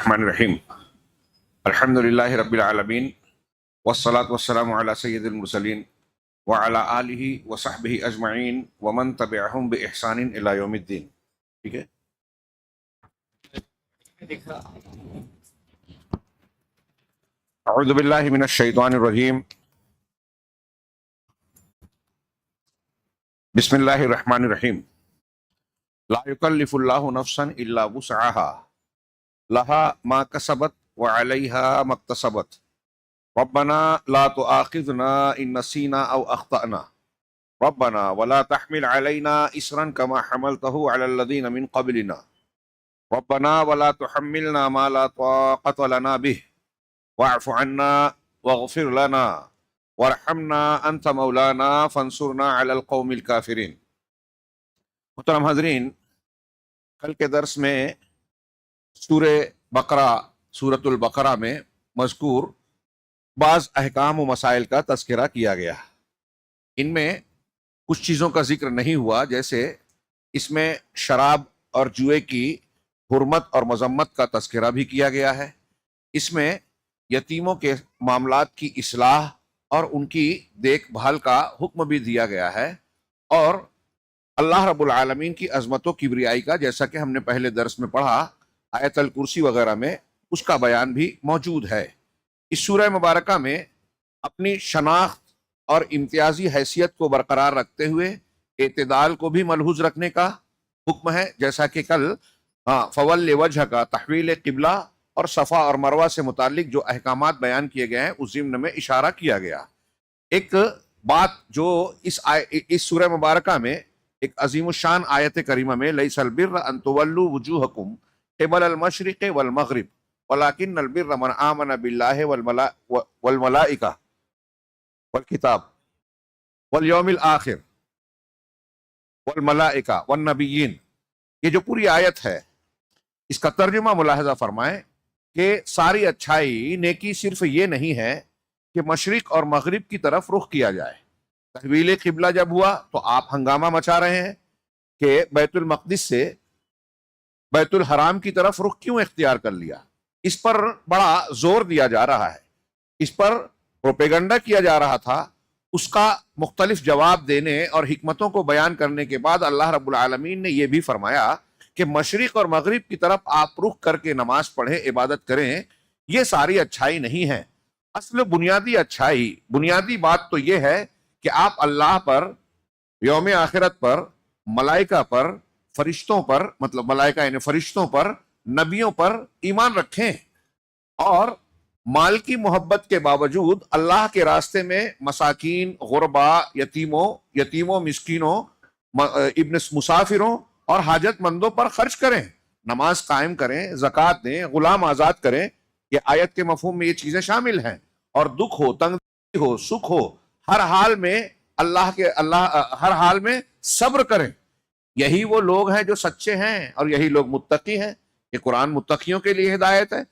الرحمن الرحیم الحمد للہ رب العالمین والصلاة والسلام علی سید المرسلین وعلی آلہ وصحبہ اجمعین ومن تبعہم بإحسان الی یوم الدین. ٹھیک ہے. اعوذ باللہ من الشیطان الرجیم. بسم اللہ الرحمن الرحیم. لا یکلف اللہ نفسا الا وسعها لها ما کسبت وعلیہا ما اکتسبت ربنا لا تؤاخذنا ان نسینا او اخطأنا ربنا ولا تحمل علینا اسرا كما حملته على الذین من قبلنا ربنا ولا تحملنا ما لا طاقة لنا به واعف عنا واغفر لنا وارحمنا انت مولانا فانصرنا على القوم الكافرین. محترم حاضرین، کل کے درس میں سورۃ البقرہ میں مذکور بعض احکام و مسائل کا تذکرہ کیا گیا. ان میں کچھ چیزوں کا ذکر نہیں ہوا، جیسے اس میں شراب اور جوئے کی حرمت اور مذمت کا تذکرہ بھی کیا گیا ہے. اس میں یتیموں کے معاملات کی اصلاح اور ان کی دیکھ بھال کا حکم بھی دیا گیا ہے، اور اللہ رب العالمین کی عظمت و کبریائی کا، جیسا کہ ہم نے پہلے درس میں پڑھا آیت الکرسی وغیرہ میں، اس کا بیان بھی موجود ہے. اس سورہ مبارکہ میں اپنی شناخت اور امتیازی حیثیت کو برقرار رکھتے ہوئے اعتدال کو بھی ملحوظ رکھنے کا حکم ہے، جیسا کہ کل فول وجہ کا تحویل قبلہ اور صفا اور مروہ سے متعلق جو احکامات بیان کیے گئے ہیں اس ضمن میں اشارہ کیا گیا. ایک بات جو اس سورہ مبارکہ میں ایک عظیم الشان آیت کریمہ میں لیس البر ان تولوا وجوہکم قبل المشرق والمغرب ولكن البر من آمن باللہ والملائکہ والکتاب والیوم الآخر والملائکہ والنبیین، یہ جو پوری آیت ہے اس کا ترجمہ ملاحظہ فرمائیں کہ ساری اچھائی نیکی صرف یہ نہیں ہے کہ مشرق اور مغرب کی طرف رخ کیا جائے. تحویل قبلہ جب ہوا تو آپ ہنگامہ مچا رہے ہیں کہ بیت المقدس سے بیت الحرام کی طرف رخ کیوں اختیار کر لیا. اس پر بڑا زور دیا جا رہا ہے، اس پر پروپیگنڈا کیا جا رہا تھا. اس کا مختلف جواب دینے اور حکمتوں کو بیان کرنے کے بعد اللہ رب العالمین نے یہ بھی فرمایا کہ مشرق اور مغرب کی طرف آپ رخ کر کے نماز پڑھیں، عبادت کریں. یہ ساری اچھائی نہیں ہے. اصل بنیادی اچھائی، بنیادی بات تو یہ ہے کہ آپ اللہ پر، یوم آخرت پر، ملائکہ پر، فرشتوں پر، مطلب ملائکہ یعنی فرشتوں پر، نبیوں پر ایمان رکھیں، اور مال کی محبت کے باوجود اللہ کے راستے میں مساکین، غرباء، یتیموں، مسکینوں، ابن مسافروں اور حاجت مندوں پر خرچ کریں، نماز قائم کریں، زکوٰۃ دیں، غلام آزاد کریں. یہ آیت کے مفہوم میں یہ چیزیں شامل ہیں. اور دکھ ہو، تنگی ہو، سکھ ہو، ہر حال میں ہر حال میں صبر کریں. یہی وہ لوگ ہیں جو سچے ہیں، اور یہی لوگ متقی ہیں. یہ قرآن متقیوں کے لیے ہدایت ہے.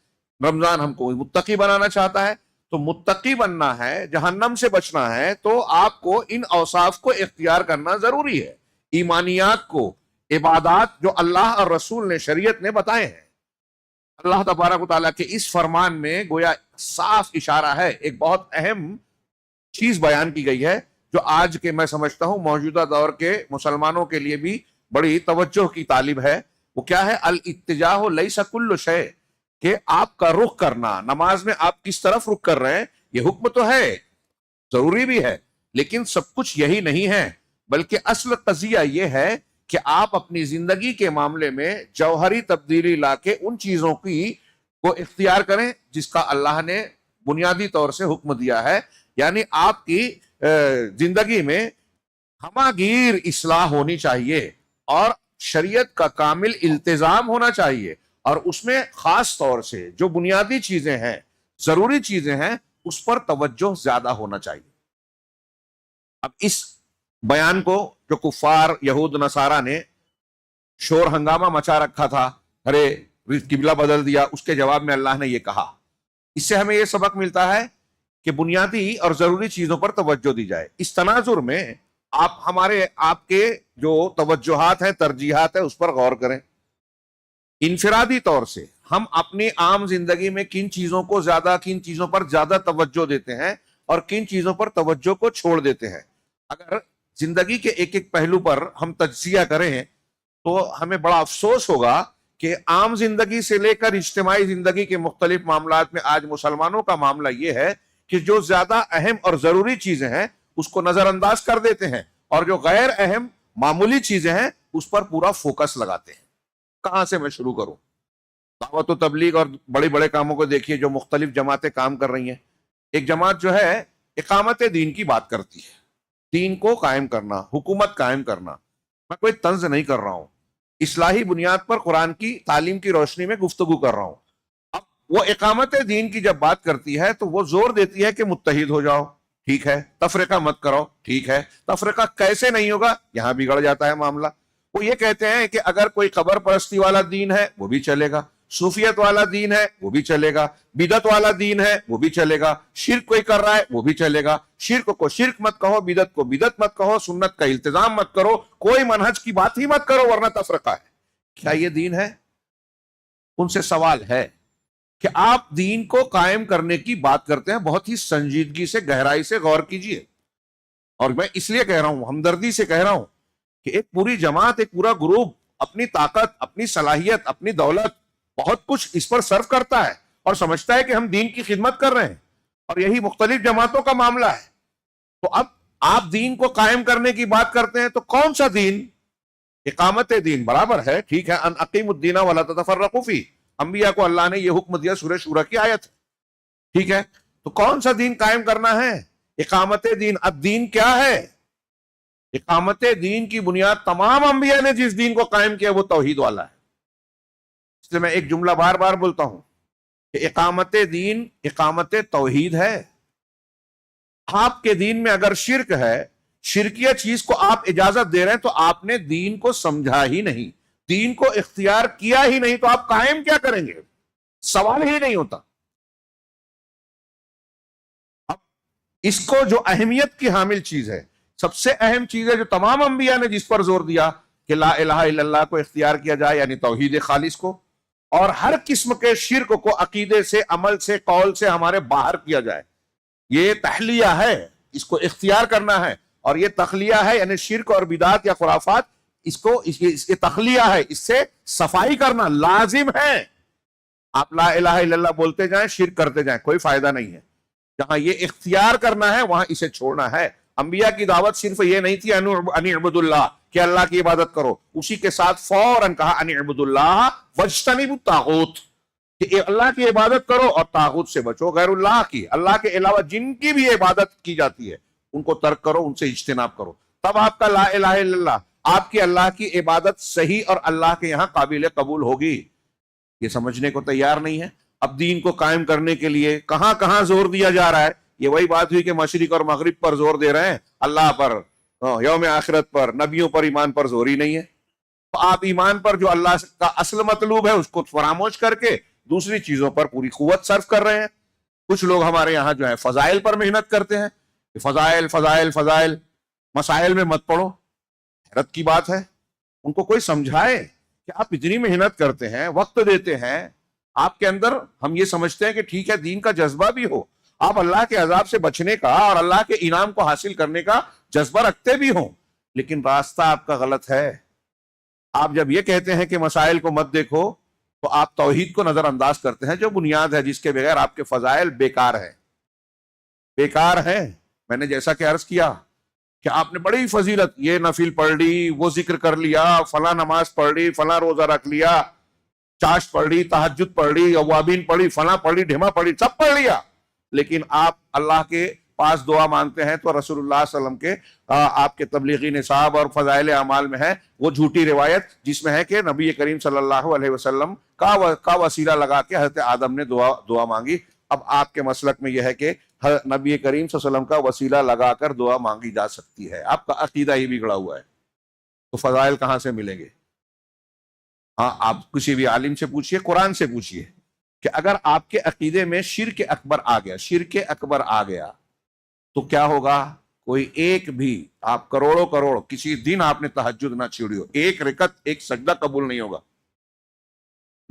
رمضان ہم کو متقی بنانا چاہتا ہے. تو متقی بننا ہے، جہنم سے بچنا ہے، تو آپ کو ان اوصاف کو اختیار کرنا ضروری ہے. ایمانیات کو، عبادات جو اللہ اور رسول نے، شریعت نے بتائے ہیں. اللہ تبارک و تعالیٰ کے اس فرمان میں گویا صاف اشارہ ہے. ایک بہت اہم چیز بیان کی گئی ہے جو آج کے، میں سمجھتا ہوں، موجودہ دور کے مسلمانوں کے لیے بھی بڑی توجہ کی طالب ہے. وہ کیا ہے؟ الاتجاہ لیس کل شیء، کہ آپ کا رخ کرنا، نماز میں آپ کس طرف رخ کر رہے ہیں، یہ حکم تو ہے، ضروری بھی ہے، لیکن سب کچھ یہی نہیں ہے. بلکہ اصل قضیہ یہ ہے کہ آپ اپنی زندگی کے معاملے میں جوہری تبدیلی لا کے ان چیزوں کو اختیار کریں جس کا اللہ نے بنیادی طور سے حکم دیا ہے. یعنی آپ کی زندگی میں ہماگیر اصلاح ہونی چاہیے، اور شریعت کا کامل التزام ہونا چاہیے، اور اس میں خاص طور سے جو بنیادی چیزیں ہیں، ضروری چیزیں ہیں، اس پر توجہ زیادہ ہونا چاہیے. اب اس بیان کو جو کفار، یہود، نصارہ نے شور ہنگامہ مچا رکھا تھا، ارے قبلہ بدل دیا، اس کے جواب میں اللہ نے یہ کہا. اس سے ہمیں یہ سبق ملتا ہے کہ بنیادی اور ضروری چیزوں پر توجہ دی جائے. اس تناظر میں آپ کے جو توجہات ہیں، ترجیحات ہیں، اس پر غور کریں. انفرادی طور سے ہم اپنی عام زندگی میں کن چیزوں کو زیادہ، کن چیزوں پر زیادہ توجہ دیتے ہیں اور کن چیزوں پر توجہ کو چھوڑ دیتے ہیں. اگر زندگی کے ایک ایک پہلو پر ہم تجزیہ کریں تو ہمیں بڑا افسوس ہوگا کہ عام زندگی سے لے کر اجتماعی زندگی کے مختلف معاملات میں آج مسلمانوں کا معاملہ یہ ہے کہ جو زیادہ اہم اور ضروری چیزیں ہیں اس کو نظر انداز کر دیتے ہیں، اور جو غیر اہم معمولی چیزیں ہیں اس پر پورا فوکس لگاتے ہیں. کہاں سے میں شروع کروں؟ دعوت و تبلیغ اور بڑے بڑے کاموں کو دیکھیے جو مختلف جماعتیں کام کر رہی ہیں. ایک جماعت جو ہے اقامت دین کی بات کرتی ہے، دین کو قائم کرنا، حکومت قائم کرنا. میں کوئی طنز نہیں کر رہا ہوں، اصلاحی بنیاد پر قرآن کی تعلیم کی روشنی میں گفتگو کر رہا ہوں. اب وہ اقامت دین کی جب بات کرتی ہے تو وہ زور دیتی ہے کہ متحد ہو جاؤ، ٹھیک ہے، تفرقہ مت کرو، ٹھیک ہے. تفرقہ کیسے نہیں ہوگا؟ یہاں بگڑ جاتا ہے معاملہ. وہ یہ کہتے ہیں کہ اگر کوئی قبر پرستی والا دین ہے وہ بھی چلے گا، صوفیت والا دین ہے وہ بھی چلے گا، بدعت والا دین ہے وہ بھی چلے گا، شرک کوئی کر رہا ہے وہ بھی چلے گا. شرک کو شرک مت کہو، بدعت کو بدعت مت کہو، سنت کا التزام مت کرو، کوئی منہج کی بات ہی مت کرو ورنہ تفرقہ ہے. کیا یہ دین ہے؟ ان سے سوال ہے کہ آپ دین کو قائم کرنے کی بات کرتے ہیں، بہت ہی سنجیدگی سے، گہرائی سے غور کیجئے. اور میں اس لیے کہہ رہا ہوں، ہمدردی سے کہہ رہا ہوں کہ ایک پوری جماعت، ایک پورا گروپ اپنی طاقت، اپنی صلاحیت، اپنی دولت، بہت کچھ اس پر صرف کرتا ہے اور سمجھتا ہے کہ ہم دین کی خدمت کر رہے ہیں، اور یہی مختلف جماعتوں کا معاملہ ہے. تو اب آپ دین کو قائم کرنے کی بات کرتے ہیں تو کون سا دین؟ اقامت دین برابر ہے، ٹھیک ہے، ان اقیم الدین ولا تتفرقوا فیہ، انبیاء کو اللہ نے یہ حکم دیا، سورہ شورى کی آیت، ٹھیک ہے. تو کون سا دین قائم کرنا ہے؟ اقامت دین. اب دین کیا ہے؟ اقامت دین کی بنیاد تمام انبیاء نے جس دین کو قائم کیا وہ توحید والا ہے. اس لیے میں ایک جملہ بار بار بولتا ہوں کہ اقامت دین اقامت توحید ہے. آپ کے دین میں اگر شرک ہے، شرکیہ چیز کو آپ اجازت دے رہے ہیں تو آپ نے دین کو سمجھا ہی نہیں، دین کو اختیار کیا ہی نہیں، تو آپ قائم کیا کریں گے؟ سوال ہی نہیں ہوتا. اب اس کو جو اہمیت کی حامل چیز ہے، سب سے اہم چیز ہے جو تمام انبیاء نے جس پر زور دیا کہ لا الہ الا اللہ کو اختیار کیا جائے، یعنی توحید خالص کو، اور ہر قسم کے شرک کو عقیدے سے، عمل سے، قول سے ہمارے باہر کیا جائے. یہ تحلیہ ہے، اس کو اختیار کرنا ہے. اور یہ تخلیہ ہے، یعنی شرک اور بدعات یا خرافات، اس کی تخلیہ ہے، اس سے صفائی کرنا لازم ہے. آپ لا الہ الا اللہ بولتے جائیں، شرک کرتے جائیں، کوئی فائدہ نہیں ہے. جہاں یہ اختیار کرنا ہے وہاں اسے چھوڑنا ہے. انبیاء کی دعوت صرف یہ نہیں تھی ان اعبدوا اللہ، کہ اللہ کی عبادت کرو، اسی کے ساتھ فوراً کہا ان اعبدوا اللہ واجتنبوا الطاغوت، کہ اللہ کی عبادت کرو اور طاغوت سے بچو، غیر اللہ کی، اللہ کے علاوہ جن کی بھی عبادت کی جاتی ہے ان کو ترک کرو، ان سے اجتناب کرو. تب آپ کا لا الہ الا اللہ، آپ کی اللہ کی عبادت صحیح اور اللہ کے یہاں قابل قبول ہوگی. یہ سمجھنے کو تیار نہیں ہے. اب دین کو قائم کرنے کے لیے کہاں کہاں زور دیا جا رہا ہے. یہ وہی بات ہوئی کہ مشرق اور مغرب پر زور دے رہے ہیں، اللہ پر، یوم آخرت پر، نبیوں پر ایمان پر زور ہی نہیں ہے. تو آپ ایمان پر جو اللہ کا اصل مطلوب ہے اس کو فراموش کر کے دوسری چیزوں پر پوری قوت صرف کر رہے ہیں. کچھ لوگ ہمارے یہاں جو ہے فضائل پر محنت کرتے ہیں، فضائل فضائل فضائل، مسائل میں مت پڑو. حیرت کی بات ہے، ان کو کوئی سمجھائے کہ آپ اتنی محنت کرتے ہیں، وقت دیتے ہیں، آپ کے اندر ہم یہ سمجھتے ہیں کہ ٹھیک ہے دین کا جذبہ بھی ہو، آپ اللہ کے عذاب سے بچنے کا اور اللہ کے انعام کو حاصل کرنے کا جذبہ رکھتے بھی ہوں، لیکن راستہ آپ کا غلط ہے. آپ جب یہ کہتے ہیں کہ مسائل کو مت دیکھو تو آپ توحید کو نظر انداز کرتے ہیں، جو بنیاد ہے جس کے بغیر آپ کے فضائل بیکار ہیں، بیکار ہیں. میں نے جیسا کہ عرض کیا کہ آپ نے بڑی فضیلت، یہ نفل پڑھ لی، وہ ذکر کر لیا، فلاں نماز پڑھ لی، فلاں روزہ رکھ لیا، چاشت پڑھ لی، تہجد پڑھ لی، اوابین پڑھ لی، فلاں پڑھ لی، ڈھیما پڑھ لی، سب پڑھ لیا، لیکن آپ اللہ کے پاس دعا مانگتے ہیں تو رسول اللہ صلی اللہ علیہ وسلم کے آپ کے تبلیغی نصاب اور فضائل اعمال میں ہے وہ جھوٹی روایت جس میں ہے کہ نبی کریم صلی اللہ علیہ وسلم کا وسیلہ لگا کے حضرت آدم نے دعا مانگی. اب آپ کے مسلک میں یہ ہے کہ نبی کریم صلی اللہ علیہ وسلم کا وسیلہ لگا کر دعا مانگی جا سکتی ہے. آپ کا عقیدہ ہی بگڑا ہوا ہے، تو فضائل کہاں سے ملیں گے؟ ہاں، آپ کسی بھی عالم سے پوچھئے، قرآن سے پوچھئے کہ اگر آپ کے عقیدے میں شرک اکبر آ گیا، شرک اکبر آ گیا تو کیا ہوگا؟ کوئی ایک بھی، آپ کروڑوں کروڑ، کسی دن آپ نے تہجد نہ چھیڑی ہو، ایک رکعت، ایک سجدہ قبول نہیں ہوگا.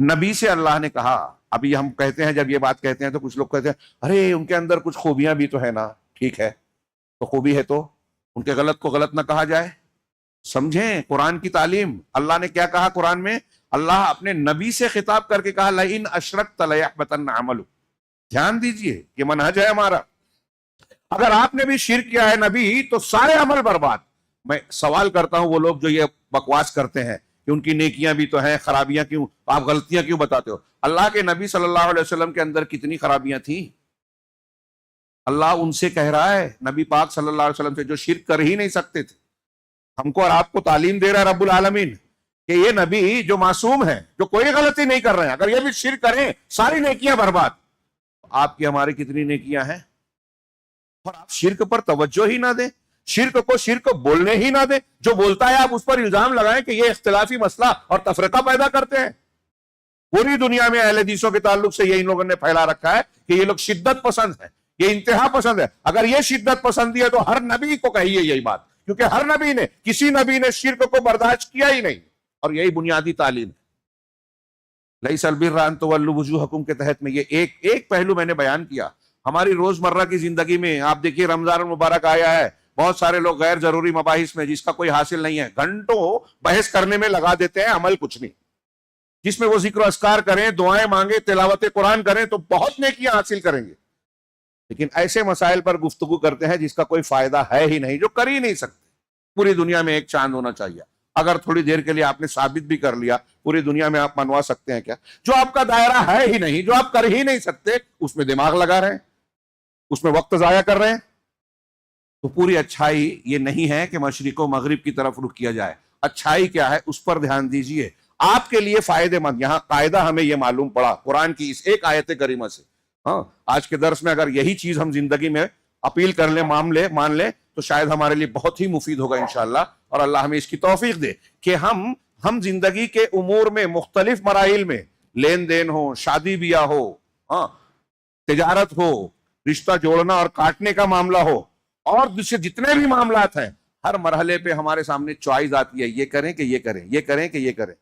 نبی سے اللہ نے کہا. ابھی ہم کہتے ہیں، جب یہ بات کہتے ہیں تو کچھ لوگ کہتے ہیں ارے ان کے اندر کچھ خوبیاں بھی تو ہے نا. ٹھیک ہے، تو خوبی ہے تو ان کے غلط کو غلط نہ کہا جائے. سمجھیں قرآن کی تعلیم. اللہ نے کیا کہا قرآن میں؟ اللہ اپنے نبی سے خطاب کر کے کہا لئن اشرکت لیحبطن عملک. دھیان دیجئے، یہ منہج ہے ہمارا. اگر آپ نے بھی شرک کیا ہے نبی تو سارے عمل برباد. میں سوال کرتا ہوں وہ لوگ جو یہ بکواس کرتے ہیں کہ ان کی نیکیاں بھی تو ہیں، خرابیاں کیوں، آپ غلطیاں کیوں بتاتے ہو؟ اللہ کے نبی صلی اللہ علیہ وسلم کے اندر کتنی خرابیاں تھیں. اللہ ان سے کہہ رہا ہے، نبی پاک صلی اللہ علیہ وسلم سے جو شرک کر ہی نہیں سکتے تھے. ہم کو اور آپ کو تعلیم دے رہا ہے رب العالمین کہ یہ نبی جو معصوم ہے، جو کوئی غلطی نہیں کر رہے ہیں، اگر یہ بھی شرک کریں ساری نیکیاں برباد. آپ کی ہماری کتنی نیکیاں ہیں، اور آپ شرک پر توجہ ہی نہ دیں، شرک کو بولنے ہی نہ دیں. جو بولتا ہے آپ اس پر الزام لگائیں کہ یہ اختلافی مسئلہ اور تفرقہ پیدا کرتے ہیں. پوری دنیا میں اہل حدیثوں کے تعلق سے یہ ان لوگوں نے پھیلا رکھا ہے کہ یہ لوگ شدت پسند ہیں، یہ انتہا پسند ہے. اگر یہ شدت پسندی ہے تو ہر نبی کو کہیے یہی بات، کیونکہ ہر نبی نے، کسی نبی نے شرک کو برداشت کیا ہی نہیں، اور یہی بنیادی تعلیم ہے. لیس البر ان تولوا وجوہکم کے تحت میں یہ ایک پہلو میں نے بیان کیا. ہماری روزمرہ کی زندگی میں آپ دیکھیے رمضان المبارک آیا ہے، بہت سارے لوگ غیر ضروری مباحث میں جس کا کوئی حاصل نہیں ہے گھنٹوں بحث کرنے میں لگا دیتے ہیں، عمل کچھ نہیں. جس میں وہ ذکر و اذکار کریں، دعائیں مانگیں، تلاوت قرآن کریں تو بہت نیکیاں حاصل کریں گے. لیکن ایسے مسائل پر گفتگو کرتے ہیں جس کا کوئی فائدہ ہے ہی نہیں، جو کر ہی نہیں سکتے. پوری دنیا میں ایک چاند ہونا چاہیے. اگر تھوڑی دیر کے لیے آپ نے ثابت بھی کر لیا، پوری دنیا میں آپ منوا سکتے ہیں کیا؟ جو آپ کا دائرہ ہے ہی نہیں، جو آپ کر ہی نہیں سکتے، اس میں دماغ لگا رہے ہیں، اس میں وقت ضائع کر رہے ہیں. تو پوری اچھائی یہ نہیں ہے کہ مشرق و مغرب کی طرف رخ کیا جائے. اچھائی کیا ہے اس پر دھیان دیجئے. آپ کے لیے فائدہ مند، یہاں قاعدہ ہمیں یہ معلوم پڑا قرآن کی اس ایک آیت کریمہ سے. ہاں، آج کے درس میں اگر یہی چیز ہم زندگی میں اپیل کر لیں، مان لیں تو شاید ہمارے لیے بہت ہی مفید ہوگا انشاءاللہ. اور اللہ ہمیں اس کی توفیق دے کہ ہم زندگی کے امور میں، مختلف مراحل میں، لین دین ہو، شادی بیاہ ہو، ہاں، تجارت ہو، رشتہ جوڑنا اور کاٹنے کا معاملہ ہو، اور دوسرے جتنے بھی معاملات ہیں، ہر مرحلے پہ ہمارے سامنے چوائس آتی ہے، یہ کریں کہ یہ کریں، یہ کریں کہ یہ کریں.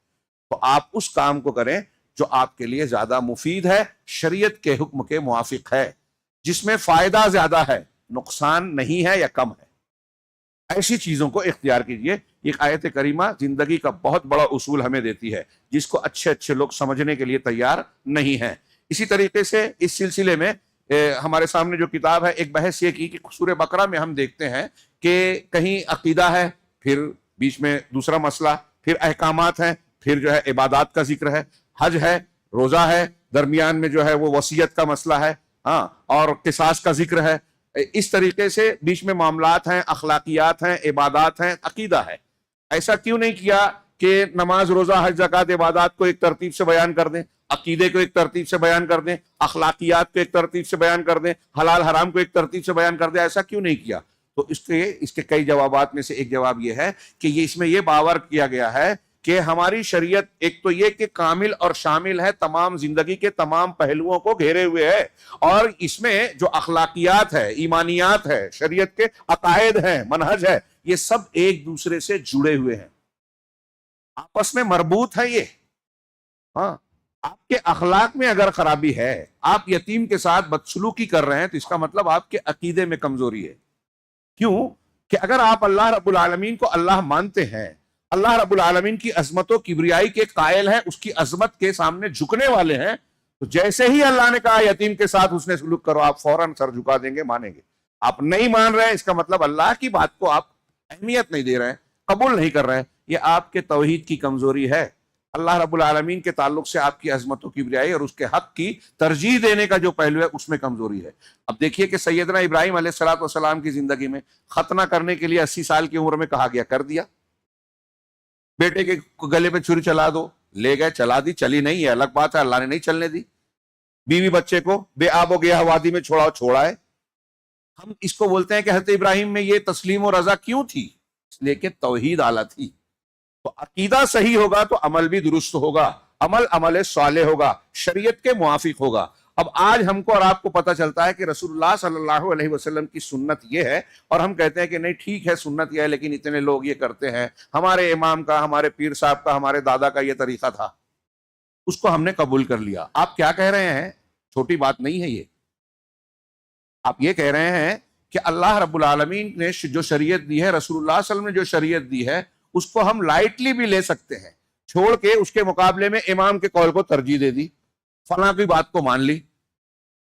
تو آپ اس کام کو کریں جو آپ کے لیے زیادہ مفید ہے، شریعت کے حکم کے موافق ہے، جس میں فائدہ زیادہ ہے، نقصان نہیں ہے یا کم ہے. ایسی چیزوں کو اختیار کیجئے. یہ آیت کریمہ زندگی کا بہت بڑا اصول ہمیں دیتی ہے، جس کو اچھے لوگ سمجھنے کے لیے تیار نہیں ہیں. اسی طریقے سے اس سلسلے میں ہمارے سامنے جو کتاب ہے، ایک بحث یہ کی کہ سورہ بقرہ میں ہم دیکھتے ہیں کہ کہیں عقیدہ ہے، پھر بیچ میں دوسرا مسئلہ، پھر احکامات ہیں، پھر جو ہے عبادات کا ذکر ہے، حج ہے، روزہ ہے، درمیان میں جو ہے وہ وصیت کا مسئلہ ہے، ہاں، اور قصاص کا ذکر ہے. اس طریقے سے بیچ میں معاملات ہیں، اخلاقیات ہیں، عبادات ہیں، عقیدہ ہے. ایسا کیوں نہیں کیا کہ نماز، روزہ، حج، زکوٰۃ، عبادات کو ایک ترتیب سے بیان کر دیں، عقیدے کو ایک ترتیب سے بیان کر دیں، اخلاقیات کو ایک ترتیب سے بیان کر دیں، حلال حرام کو ایک ترتیب سے بیان کر دیں؟ ایسا کیوں نہیں کیا؟ تو اس کے کئی جوابات میں سے ایک جواب یہ ہے کہ اس میں یہ باور کیا گیا ہے کہ ہماری شریعت ایک تو یہ کہ کامل اور شامل ہے، تمام زندگی کے تمام پہلوؤں کو گھیرے ہوئے ہے، اور اس میں جو اخلاقیات ہے، ایمانیات ہے، شریعت کے عقائد ہیں، منہج ہے، یہ سب ایک دوسرے سے جڑے ہوئے ہیں، آپس میں مربوط ہے. یہ ہاں، آپ کے اخلاق میں اگر خرابی ہے، آپ یتیم کے ساتھ بدسلوکی کر رہے ہیں، تو اس کا مطلب آپ کے عقیدے میں کمزوری ہے. کیوں کہ اگر آپ اللہ رب العالمین کو اللہ مانتے ہیں، اللہ رب العالمین کی عظمت و کبریائی کے قائل ہیں، اس کی عظمت کے سامنے جھکنے والے ہیں، تو جیسے ہی اللہ نے کہا یتیم کے ساتھ حسن سلوک کرو، آپ فوراً سر جھکا دیں گے، مانیں گے. آپ نہیں مان رہے ہیں، اس کا مطلب اللہ کی بات کو آپ اہمیت نہیں دے رہے ہیں، قبول نہیں کر رہے ہیں. یہ آپ کے توحید کی کمزوری ہے. اللہ رب العالمین کے تعلق سے آپ کی عظمت و کبریائی اور اس کے حق کی ترجیح دینے کا جو پہلو ہے، اس میں کمزوری ہے. اب دیکھیے کہ سیدنا ابراہیم علیہ السلام کی زندگی میں ختنہ کرنے کے لیے 80 سال کی عمر میں کہا گیا، کر دیا. بیٹے کے گلے پہ چھری چلا دو، لے گئے، چلا دی، چلی نہیں ہے الگ بات ہے، اللہ نے نہیں چلنے دی. بیوی بچے کو بے آب و گیا وادی میں چھوڑا ہے. ہم اس کو بولتے ہیں کہ حضرت ابراہیم میں یہ تسلیم و رضا کیوں تھی؟ اس لیے کہ توحید اعلیٰ تھی. تو عقیدہ صحیح ہوگا تو عمل بھی درست ہوگا، عمل صالح ہوگا، شریعت کے موافق ہوگا. اب آج ہم کو اور آپ کو پتہ چلتا ہے کہ رسول اللہ صلی اللہ علیہ وسلم کی سنت یہ ہے، اور ہم کہتے ہیں کہ نہیں ٹھیک ہے سنت یہ ہے، لیکن اتنے لوگ یہ کرتے ہیں. ہمارے امام کا، ہمارے پیر صاحب کا، ہمارے دادا کا یہ طریقہ تھا. اس کو ہم نے قبول کر لیا. آپ کیا کہہ رہے ہیں؟ چھوٹی بات نہیں ہے یہ. آپ یہ کہہ رہے ہیں کہ اللہ رب العالمین نے جو شریعت دی ہے، رسول اللہ صلی اللہ علیہ وسلم نے جو شریعت دی ہے، اس کو ہم لائٹلی بھی لے سکتے ہیں، چھوڑ کے اس کے مقابلے میں امام کے قول کو ترجیح دے دی، فلاں کی بات کو مان لی.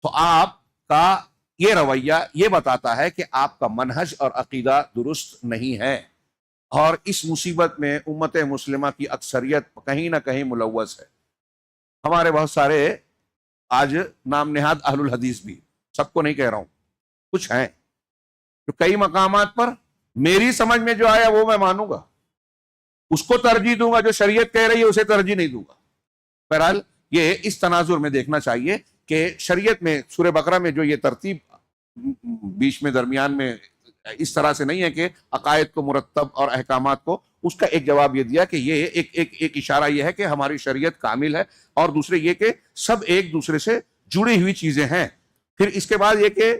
تو آپ کا یہ رویہ یہ بتاتا ہے کہ آپ کا منہج اور عقیدہ درست نہیں ہے، اور اس مصیبت میں امت مسلمہ کی اکثریت کہیں نہ کہیں ملوث ہے. ہمارے بہت سارے آج نام نہاد اہل الحدیث بھی، سب کو نہیں کہہ رہا ہوں، کچھ ہیں جو کئی مقامات پر میری سمجھ میں جو آیا وہ میں مانوں گا، اس کو ترجیح دوں گا، جو شریعت کہہ رہی ہے اسے ترجیح نہیں دوں گا. بہرحال یہ اس تناظر میں دیکھنا چاہیے کہ شریعت میں سورہ بقرہ میں جو یہ ترتیب بیچ میں درمیان میں اس طرح سے نہیں ہے کہ عقائد کو مرتب اور احکامات کو، اس کا ایک جواب یہ دیا کہ یہ ایک اشارہ یہ ہے کہ ہماری شریعت کامل ہے، اور دوسرے یہ کہ سب ایک دوسرے سے جڑی ہوئی چیزیں ہیں. پھر اس کے بعد یہ کہ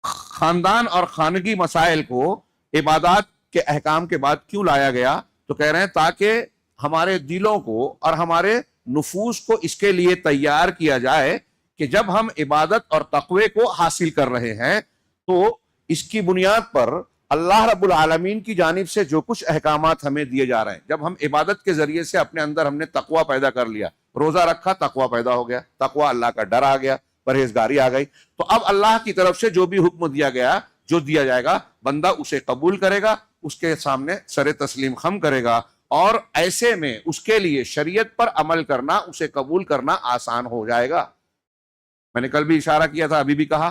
خاندان اور خانگی مسائل کو عبادات کے احکام کے بعد کیوں لایا گیا؟ تو کہہ رہے ہیں تاکہ ہمارے دلوں کو اور ہمارے نفوس کو اس کے لیے تیار کیا جائے کہ جب ہم عبادت اور تقوی کو حاصل کر رہے ہیں تو اس کی بنیاد پر اللہ رب العالمین کی جانب سے جو کچھ احکامات ہمیں دیے جا رہے ہیں، جب ہم عبادت کے ذریعے سے اپنے اندر ہم نے تقوی پیدا کر لیا، روزہ رکھا، تقوی پیدا ہو گیا، تقوی اللہ کا ڈر آ گیا، پرہیزگاری آ گئی، تو اب اللہ کی طرف سے جو بھی حکم دیا گیا، جو دیا جائے گا، بندہ اسے قبول کرے گا، اس کے سامنے سر تسلیم خم کرے گا، اور ایسے میں اس کے لیے شریعت پر عمل کرنا، اسے قبول کرنا آسان ہو جائے گا. میں نے کل بھی اشارہ کیا تھا، ابھی بھی کہا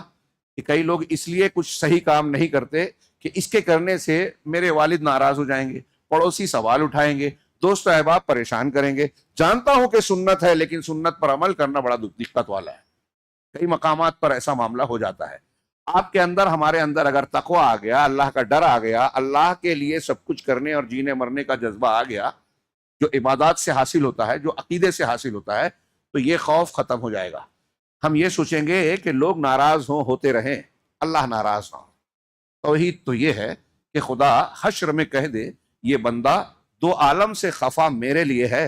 کہ کئی لوگ اس لیے کچھ صحیح کام نہیں کرتے کہ اس کے کرنے سے میرے والد ناراض ہو جائیں گے، پڑوسی سوال اٹھائیں گے، دوست احباب پریشان کریں گے. جانتا ہوں کہ سنت ہے، لیکن سنت پر عمل کرنا بڑا دقت والا ہے. کئی مقامات پر ایسا معاملہ ہو جاتا ہے. آپ کے اندر، ہمارے اندر اگر تقوی آ گیا، اللہ کا ڈر آ گیا، اللہ کے لیے سب کچھ کرنے اور جینے مرنے کا جذبہ آ گیا، جو عبادات سے حاصل ہوتا ہے، جو عقیدے سے حاصل ہوتا ہے، تو یہ خوف ختم ہو جائے گا. ہم یہ سوچیں گے کہ لوگ ناراض ہوں، ہوتے رہیں، اللہ ناراض نہ ہو. توحید تو یہ ہے کہ خدا حشر میں کہہ دے یہ بندہ دو عالم سے خفا میرے لیے ہے،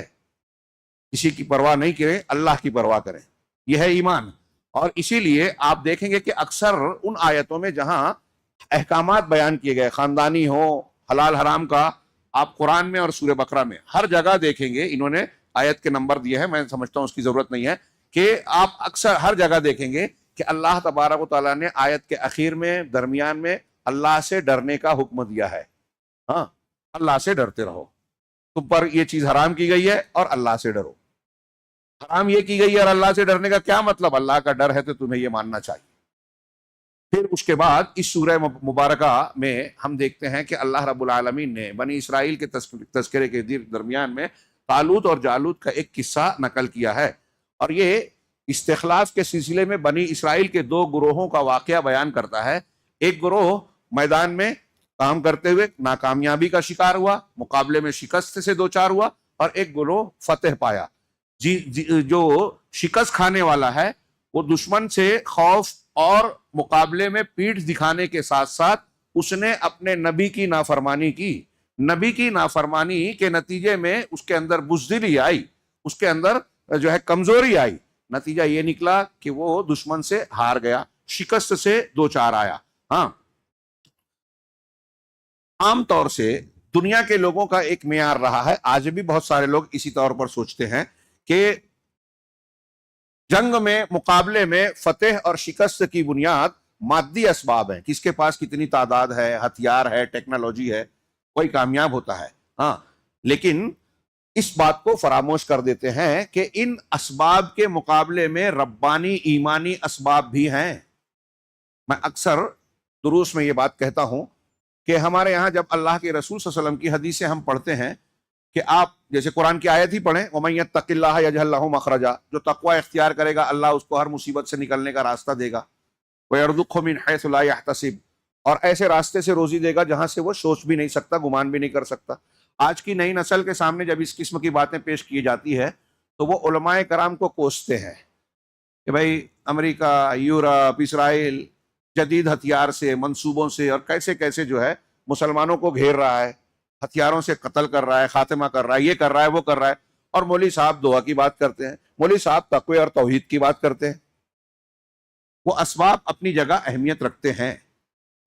کسی کی پرواہ نہیں کریں، اللہ کی پرواہ کریں. یہ ہے ایمان. اور اسی لیے آپ دیکھیں گے کہ اکثر ان آیتوں میں جہاں احکامات بیان کیے گئے، خاندانی ہو، حلال حرام کا، آپ قرآن میں اور سورہ بقرہ میں ہر جگہ دیکھیں گے، انہوں نے آیت کے نمبر دیے ہیں، میں سمجھتا ہوں اس کی ضرورت نہیں ہے، کہ آپ اکثر ہر جگہ دیکھیں گے کہ اللہ تبارک و تعالیٰ نے آیت کے اخیر میں، درمیان میں اللہ سے ڈرنے کا حکم دیا ہے. ہاں، اللہ سے ڈرتے رہو، تم پر یہ چیز حرام کی گئی ہے اور اللہ سے ڈرو. حرام یہ کی گئی ہے اور اللہ سے ڈرنے کا کیا مطلب؟ اللہ کا ڈر ہے تو تمہیں یہ ماننا چاہیے. پھر اس کے بعد اس سورہ مبارکہ میں ہم دیکھتے ہیں کہ اللہ رب العالمین نے بنی اسرائیل کے تذکرے کے درمیان میں طالوت اور جالوت کا ایک قصہ نقل کیا ہے، اور یہ استخلاف کے سلسلے میں بنی اسرائیل کے دو گروہوں کا واقعہ بیان کرتا ہے. ایک گروہ میدان میں کام کرتے ہوئے ناکامیابی کا شکار ہوا، مقابلے میں شکست سے دوچار ہوا، اور ایک گروہ فتح پایا. جو شکست کھانے والا ہے وہ دشمن سے خوف اور مقابلے میں پیٹھ دکھانے کے ساتھ ساتھ اس نے اپنے نبی کی نافرمانی کی. نبی کی نافرمانی کے نتیجے میں اس کے اندر بزدلی آئی، اس کے اندر جو ہے کمزوری آئی. نتیجہ یہ نکلا کہ وہ دشمن سے ہار گیا، شکست سے دوچار آیا. ہاں، عام طور سے دنیا کے لوگوں کا ایک معیار رہا ہے، آج بھی بہت سارے لوگ اسی طور پر سوچتے ہیں کہ جنگ میں، مقابلے میں فتح اور شکست کی بنیاد مادی اسباب ہیں، کس کے پاس کتنی تعداد ہے، ہتھیار ہے، ٹیکنالوجی ہے، کوئی کامیاب ہوتا ہے. ہاں، لیکن اس بات کو فراموش کر دیتے ہیں کہ ان اسباب کے مقابلے میں ربانی ایمانی اسباب بھی ہیں. میں اکثر دروس میں یہ بات کہتا ہوں کہ ہمارے یہاں جب اللہ کے رسول صلی اللہ علیہ وسلم کی حدیثیں ہم پڑھتے ہیں کہ آپ جیسے قرآن کی آیت ہی پڑھیں، وَمَن يَتَّقِ اللَّهَ يَجْعَل لَّهُ مَخْرَجًا، جو تقوی اختیار کرے گا اللہ اس کو ہر مصیبت سے نکلنے کا راستہ دے گا. وَيَرْزُقْهُ مِنْ حَيْثُ لَا يَحْتَسِبُ، اور ایسے راستے سے روزی دے گا جہاں سے وہ سوچ بھی نہیں سکتا، گمان بھی نہیں کر سکتا. آج کی نئی نسل کے سامنے جب اس قسم کی باتیں پیش کی جاتی ہے تو وہ علماء کرام کو کوستے ہیں کہ بھائی امریکہ، یورپ، اسرائیل جدید ہتھیار سے، منصوبوں سے، اور کیسے کیسے جو ہے مسلمانوں کو گھیر رہا ہے، ہتھیاروں سے قتل کر رہا ہے، خاتمہ کر رہا ہے، یہ کر رہا ہے، وہ کر رہا ہے. اور مولوی صاحب دعا کی بات کرتے ہیں، مولوی صاحب تقوی اور توحید کی بات کرتے ہیں۔ وہ اسباب اپنی جگہ اہمیت رکھتے ہیں،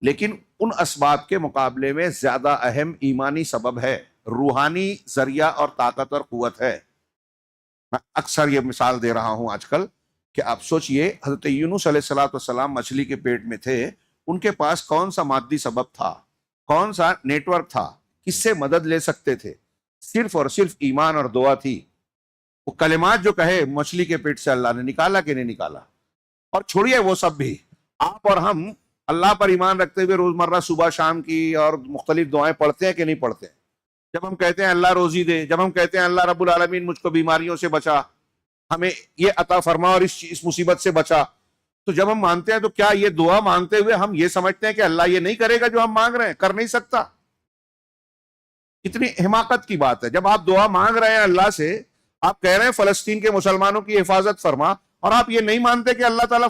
لیکن ان اسباب کے مقابلے میں زیادہ اہم ایمانی سبب ہے، روحانی ذریعہ اور طاقت اور قوت ہے۔ میں اکثر یہ مثال دے رہا ہوں آج کل کہ آپ سوچئے حضرت یونس علیہ السلام مچھلی کے پیٹ میں تھے، ان کے پاس کون سا مادی سبب تھا، کون سا نیٹ ورک تھا، کس سے مدد لے سکتے تھے؟ صرف اور صرف ایمان اور دعا تھی۔ وہ کلمات جو کہے مچھلی کے پیٹ سے اللہ نے نکالا کہ نہیں نکالا؟ اور چھوڑیے وہ سب بھی، آپ اور ہم اللہ پر ایمان رکھتے ہوئے روزمرہ صبح شام کی اور مختلف دعائیں پڑھتے ہیں کہ نہیں پڑھتے ہیں؟ جب ہم کہتے ہیں اللہ روزی دے، جب ہم کہتے ہیں اللہ رب العالمین مجھ کو بیماریوں سے بچا، ہمیں یہ عطا فرما اور اس مصیبت سے بچا، تو جب ہم مانتے ہیں تو کیا یہ دعا مانگتے ہوئے ہم یہ سمجھتے ہیں کہ اللہ یہ نہیں کرے گا جو ہم مانگ رہے ہیں؟ کر نہیں سکتا۔ اتنی حماقت کی بات ہے۔ جب آپ دعا مانگ رہے ہیں اللہ سے، آپ کہہ رہے ہیں فلسطین کے مسلمانوں کی حفاظت فرما، اور آپ یہ نہیں مانتے کہ اللہ تعالیٰ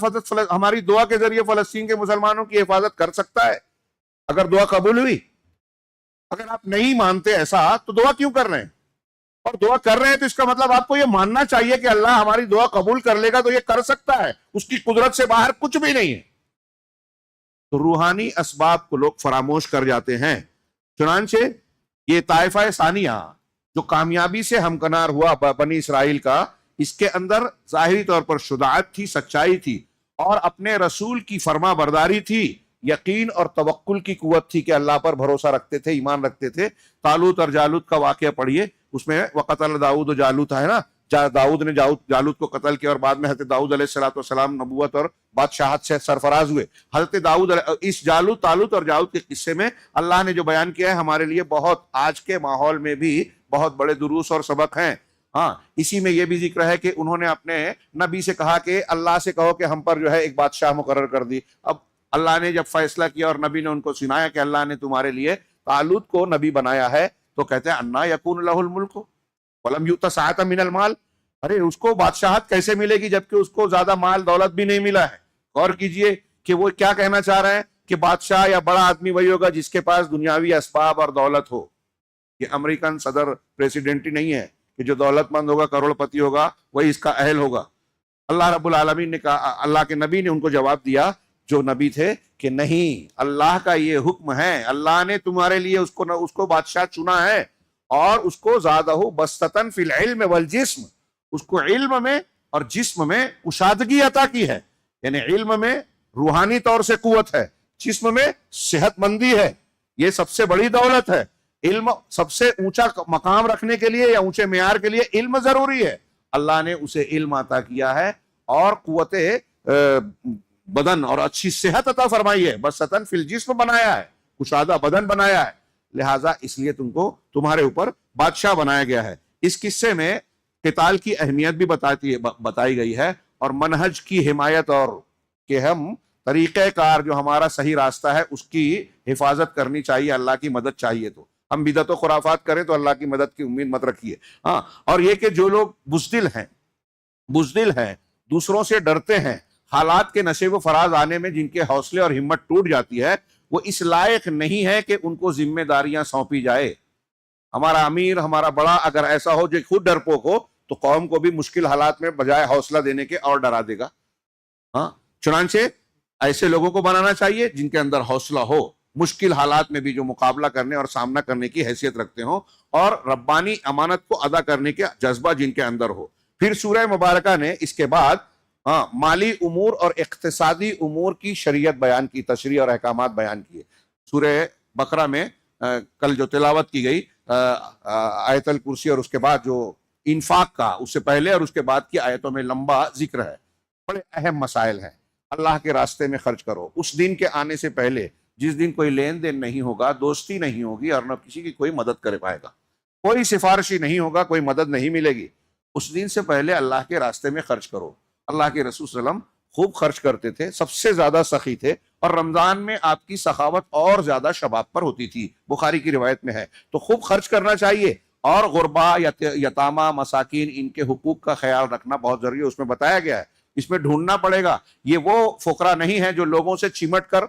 ہماری دعا کے ذریعے فلسطین کے مسلمانوں کی حفاظت کر سکتا ہے اگر دعا قبول ہوئی۔ اگر آپ نہیں مانتے ایسا تو دعا کیوں کر رہے ہیں؟ اور دعا کر رہے ہیں تو اس کا مطلب آپ کو یہ ماننا چاہیے کہ اللہ ہماری دعا قبول کر لے گا، تو یہ کر سکتا ہے، اس کی قدرت سے باہر کچھ بھی نہیں ہے۔ تو روحانی اسباب کو لوگ فراموش کر جاتے ہیں۔ چنانچہ یہ طائفہ ثانیہ جو کامیابی سے ہمکنار ہوا بنی اسرائیل کا، اس کے اندر ظاہری طور پر شجاعت تھی، سچائی تھی، اور اپنے رسول کی فرما برداری تھی، یقین اور توکل کی قوت تھی کہ اللہ پر بھروسہ رکھتے تھے، ایمان رکھتے تھے۔ طالوت اور جالوت کا واقعہ پڑھیے، اس میں وقتل داؤد و جالوت ہے نا، داؤد نے جالوت کو قتل کیا، اور بعد میں حضرت داؤد علیہ السلام نبوت اور بادشاہت سے سرفراز ہوئے۔ حضرت داؤد اس طالوت اور جالوت کے قصے میں اللہ نے جو بیان کیا ہے ہمارے لیے بہت، آج کے ماحول میں بھی بہت بڑے دروس اور سبق ہیں۔ ہاں، اسی میں یہ بھی ذکر ہے کہ انہوں نے اپنے نبی سے کہا کہ اللہ سے کہو کہ ہم پر جو ہے ایک بادشاہ مقرر کر دی۔ اب اللہ نے جب فیصلہ کیا اور نبی نے ان کو سنایا کہ اللہ نے تمہارے لیے طالوت کو نبی بنایا ہے، تو کہتے ہیں انا یکون لہ الملک ولم یؤت سعۃ من المال۔ ارے اس کو بادشاہت کیسے ملے گی جبکہ اس کو زیادہ مال دولت بھی نہیں ملا ہے؟ غور کیجئے کہ وہ کیا کہنا چاہ رہے ہیں کہ بادشاہ یا بڑا آدمی وہی ہوگا جس کے پاس دنیاوی اسباب اور دولت ہو۔ یہ امریکن صدر پریسیڈنٹ ہی نہیں ہے کہ جو دولت مند ہوگا، کروڑ پتی ہوگا، وہی اس کا اہل ہوگا۔ اللہ رب العالمین نے کہا، اللہ کے نبی نے ان کو جواب دیا جو نبی تھے کہ نہیں، اللہ کا یہ حکم ہے، اللہ نے تمہارے لیے اس کو بادشاہ چنا ہے، اور اس کو زادہ بسطۃ فی العلم والجسم، اس کو علم میں اور جسم میں کشادگی عطا کی ہے۔ یعنی علم میں روحانی طور سے قوت ہے، جسم میں صحت مندی ہے۔ یہ سب سے بڑی دولت ہے۔ علم سب سے اونچا مقام رکھنے کے لیے یا اونچے معیار کے لیے علم ضروری ہے۔ اللہ نے اسے علم عطا کیا ہے اور قوت بدن اور اچھی صحت عطا فرمائی ہے، بسطن فی الجسم بنایا ہے، کشادہ بدن بنایا ہے، لہٰذا اس لیے تمہارے اوپر بادشاہ بنایا گیا ہے۔ اس قصے میں قتال کی اہمیت بھی بتائی گئی ہے، اور منہج کی حمایت، اور کہ ہم طریقہ کار جو ہمارا صحیح راستہ ہے اس کی حفاظت کرنی چاہیے، اللہ کی مدد چاہیے۔ تو ہم بدعت و خرافات کریں تو اللہ کی مدد کی امید مت رکھیے۔ ہاں، اور یہ کہ جو لوگ بزدل ہیں، دوسروں سے ڈرتے ہیں، حالات کے نشیب و فراز آنے میں جن کے حوصلے اور ہمت ٹوٹ جاتی ہے، وہ اس لائق نہیں ہے کہ ان کو ذمہ داریاں سونپی جائے۔ ہمارا امیر، ہمارا بڑا اگر ایسا ہو جو خود ڈرپوک ہو تو قوم کو بھی مشکل حالات میں بجائے حوصلہ دینے کے اور ڈرا دے گا۔ ہاں، چنانچہ ایسے لوگوں کو بنانا چاہیے جن کے اندر حوصلہ ہو، مشکل حالات میں بھی جو مقابلہ کرنے اور سامنا کرنے کی حیثیت رکھتے ہوں، اور ربانی امانت کو ادا کرنے کے جذبہ جن کے اندر ہو۔ پھر سورہ مبارکہ نے اس کے بعد مالی امور اور اقتصادی امور کی شریعت بیان کی، تشریع اور احکامات بیان کیے۔ سورہ بقرہ میں کل جو تلاوت کی گئی آیت الکرسی، اور اس کے بعد جو انفاق کا اس سے پہلے اور اس کے بعد کی آیتوں میں لمبا ذکر ہے، بڑے اہم مسائل ہیں۔ اللہ کے راستے میں خرچ کرو، اس دن کے آنے سے پہلے جس دن کوئی لین دین نہیں ہوگا، دوستی نہیں ہوگی، اور نہ کسی کی کوئی مدد کر پائے گا، کوئی سفارشی نہیں ہوگا، کوئی مدد نہیں ملے گی۔ اس دن سے پہلے اللہ کے راستے میں خرچ کرو۔ اللہ کے رسول صلی اللہ علیہ وسلم خوب خرچ کرتے تھے، سب سے زیادہ سخی تھے، اور رمضان میں آپ کی سخاوت اور زیادہ شباب پر ہوتی تھی، بخاری کی روایت میں ہے۔ تو خوب خرچ کرنا چاہیے، اور غربا، یتامہ، مساکین، ان کے حقوق کا خیال رکھنا بہت ضروری ہے، اس میں بتایا گیا ہے۔ اس میں ڈھونڈنا پڑے گا، یہ وہ فقراء نہیں ہیں جو لوگوں سے چمٹ کر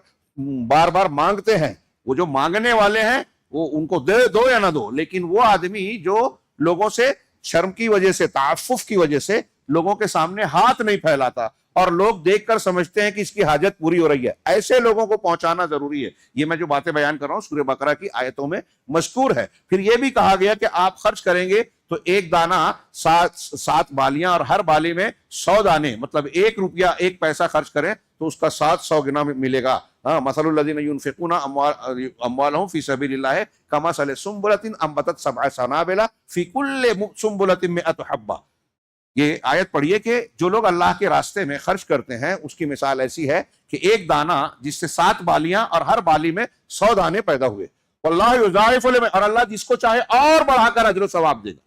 بار بار مانگتے ہیں۔ وہ جو مانگنے والے ہیں وہ ان کو دے دو یا نہ دو، لیکن وہ آدمی جو لوگوں سے شرم کی وجہ سے، تعفف کی وجہ سے لوگوں کے سامنے ہاتھ نہیں پھیلاتا، اور لوگ دیکھ کر سمجھتے ہیں کہ اس کی حاجت پوری ہو رہی ہے. ایسے لوگوں کو پہنچانا ضروری ہے. یہ میں جو باتیں بیان کر رہا ہوں سورہ بقرہ کی آیتوں میں مذکور ہے. پھر یہ بھی کہا گیا کہ آپ خرچ کریں گے تو ایک دانہ سات بالیاں، اور ہر بالی میں 100 دانے، مطلب 1 روپیہ 1 پیسہ خرچ کریں تو اس کا 700 گنا ملے گا. مثل الذین ينفقون اموالهم فی سبیل اللہ کمثل سنبلۃ انبتت 7 سنابل فی کل سنبلۃ 100 حبہ. یہ آیت پڑھیے کہ جو لوگ اللہ کے راستے میں خرچ کرتے ہیں اس کی مثال ایسی ہے کہ ایک دانہ جس سے 7 بالیاں اور ہر بالی میں 100 دانے پیدا ہوئے. واللہ یضاعف لمن، اور اللہ جس کو چاہے اور بڑھا کر اجر و ثواب دے گا.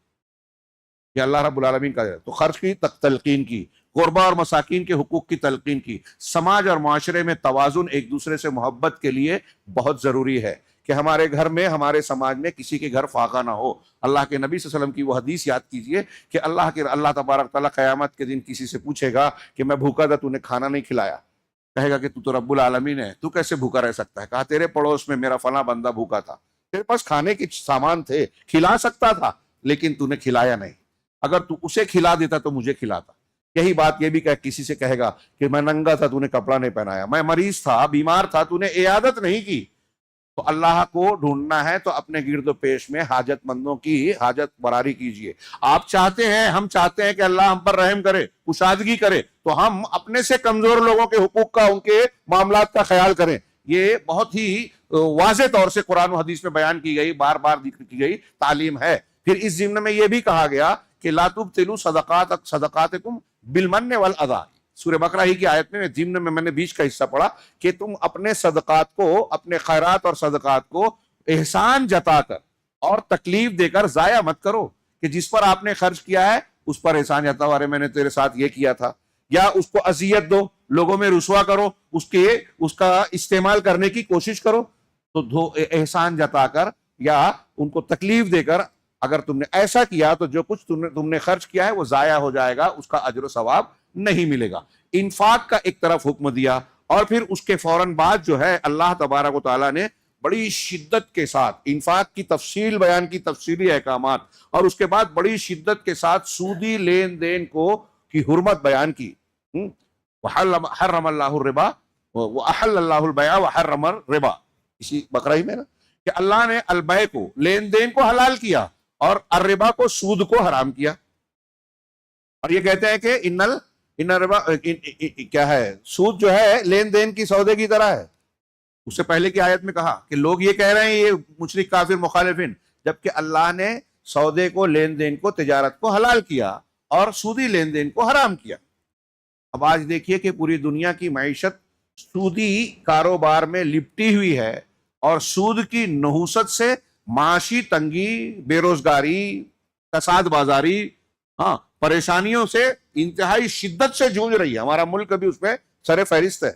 یہ اللہ رب العالمین کا ہے. تو خرچ کی تلقین کی، غربا اور مساکین کے حقوق کی تلقین کی. سماج اور معاشرے میں توازن، ایک دوسرے سے محبت کے لیے بہت ضروری ہے کہ ہمارے گھر میں، ہمارے سماج میں کسی کے گھر فاقہ نہ ہو. اللہ کے نبی صلی اللہ علیہ وسلم کی وہ حدیث یاد کیجئے کہ اللہ تبارک تعالیٰ قیامت کے دن کسی سے پوچھے گا کہ میں بھوکا تھا، تو نے کھانا نہیں کھلایا. کہے گا کہ تو رب العالمین ہے، تو کیسے بھوکا رہ سکتا ہے؟ کہا تیرے پڑوس میں میرا فلاں بندہ بھوکا تھا، تیرے پاس کھانے کے سامان تھے، کھلا سکتا تھا، لیکن تو نے کھلایا نہیں. اگر تو اسے کھلا دیتا تو مجھے کھلاتا. یہی بات یہ بھی کسی سے کہے گا کہ میں ننگا تھا، تو نے کپڑا نہیں پہنایا، میں مریض تھا، بیمار تھا، تو نے عیادت نہیں کی. تو اللہ کو ڈھونڈنا ہے تو اپنے گرد و پیش میں حاجت مندوں کی حاجت براری کیجئے. آپ چاہتے ہیں، ہم چاہتے ہیں کہ اللہ ہم پر رحم کرے، کشادگی کرے، تو ہم اپنے سے کمزور لوگوں کے حقوق کا، ان کے معاملات کا خیال کریں. یہ بہت ہی واضح طور سے قرآن و حدیث میں بیان کی گئی، بار بار ذکر کی گئی تعلیم ہے. پھر اس ضمن میں یہ بھی کہا گیا کہ لا تبطلوا صدقاتکم بالمن والاذی. سورہ بقرہ ہی کی آیت میں ضمن میں نے بیچ کا حصہ پڑھا کہ تم اپنے صدقات کو، اپنے خیرات اور صدقات کو احسان جتا کر اور تکلیف دے کر ضائع مت کرو. کہ جس پر آپ نے خرچ کیا ہے اس پر احسان جتاؤ، ارے میں نے تیرے ساتھ یہ کیا تھا، یا اس کو اذیت دو، لوگوں میں رسوا کرو، اس کا استعمال کرنے کی کوشش کرو. تو احسان جتا کر یا ان کو تکلیف دے کر اگر تم نے ایسا کیا تو جو کچھ تم نے خرچ کیا ہے وہ ضائع ہو جائے گا، اس کا اجر و ثواب نہیں ملے گا. انفاق کا ایک طرف حکم دیا، اور پھر اس کے فوراً بعد جو ہے اللہ تبارک و تعالیٰ نے بڑی شدت کے ساتھ انفاق کی تفصیل بیان کی، تفصیلی احکامات، اور اس کے بعد بڑی شدت کے ساتھ سودی لین دین کی حرمت بیان کی. حرم اللہ الربا واحل اللہ البیع وحرم الربا. اسی بقرہ ہی میں نا کہ اللہ نے البیع کو، لین دین کو حلال کیا، اور الربا کو، سود کو حرام کیا. اور یہ کہتے ہیں کہ ان الربا کیا ہے، سود جو ہے لین دین کی سودے کی طرح ہے. اس سے پہلے کی آیت میں کہا کہ لوگ یہ کہہ رہے ہیں، یہ مشرک کافر مخالفین، جبکہ اللہ نے سودے کو، لین دین کو، تجارت کو حلال کیا اور سودی لین دین کو حرام کیا. اب آج دیکھیے کہ پوری دنیا کی معیشت سودی کاروبار میں لپٹی ہوئی ہے، اور سود کی نحوست سے معاشی تنگی، بے روزگاری، کساد بازاری، پریشانیوں سے انتہائی شدت سے جوجھ رہی ہے. ہمارا ملک بھی اس پہ سر فہرست ہے.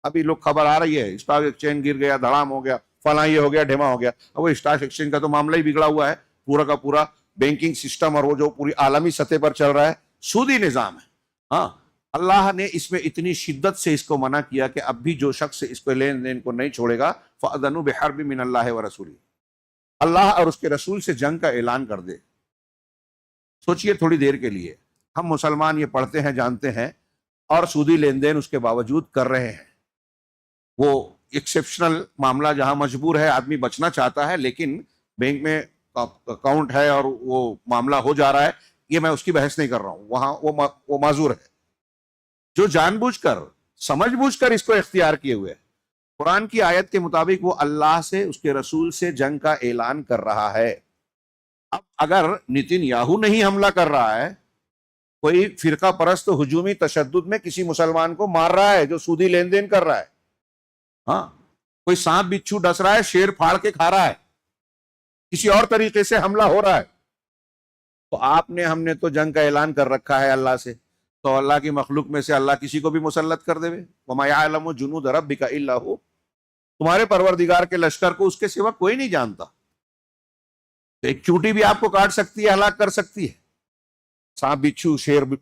ابھی لوگ خبر آ رہی ہے اسٹاک ایکسچینج گر گیا، دھڑام ہو گیا، فلاں یہ ہو گیا، ڈھیما ہو گیا. اب وہ اسٹاک ایکسچینج کا تو معاملہ ہی بگڑا ہوا ہے، پورا کا پورا بینکنگ سسٹم اور وہ جو پوری عالمی سطح پر چل رہا ہے سودی نظام ہے. اللہ نے اس میں اتنی شدت سے اس کو منع کیا کہ اب بھی جو شخص اس کو لین دین کو نہیں چھوڑے گا فَأَذَنُوا بِحَرْبٍ مِّنَ اللَّهِ وَرَسُولِهِ، اللہ اور اس کے رسول سے جنگ کا اعلان کر دے. سوچئے تھوڑی دیر کے لیے، ہم مسلمان یہ پڑھتے ہیں، جانتے ہیں، اور سودی لین دین اس کے باوجود کر رہے ہیں. وہ ایکسیپشنل معاملہ جہاں مجبور ہے، آدمی بچنا چاہتا ہے، لیکن بینک میں اکاؤنٹ ہے اور وہ معاملہ ہو جا رہا ہے، یہ میں اس کی بحث نہیں کر رہا ہوں، وہاں وہ معذور ہے. جو جان بوجھ کر، سمجھ بوجھ کر اس کو اختیار کیے ہوئے، قرآن کی آیت کے مطابق وہ اللہ سے، اس کے رسول سے جنگ کا اعلان کر رہا ہے. اب اگر نتن یاہو نہیں حملہ کر رہا ہے، کوئی فرقہ پرست ہجومی تشدد میں کسی مسلمان کو مار رہا ہے جو سودی لین دین کر رہا ہے، کوئی سانپ بچھو ڈس رہا ہے، شیر پھاڑ کے کھا رہا ہے، کسی اور طریقے سے حملہ ہو رہا ہے، تو ہم نے تو جنگ کا اعلان کر رکھا ہے اللہ سے. تو اللہ کی مخلوق میں سے اللہ کسی کو بھی مسلط کر دے. وَمَا يَعْلَمُ جُنُودَ رَبِّكَ إِلَّا هُوَ، تمہارے پروردگار کے لشکر کو اس کے سوا کوئی نہیں جانتا. ایک چونٹی بھی آپ کو کاٹ سکتی ہے، ہلاک کر سکتی ہے. سانپ بچھو،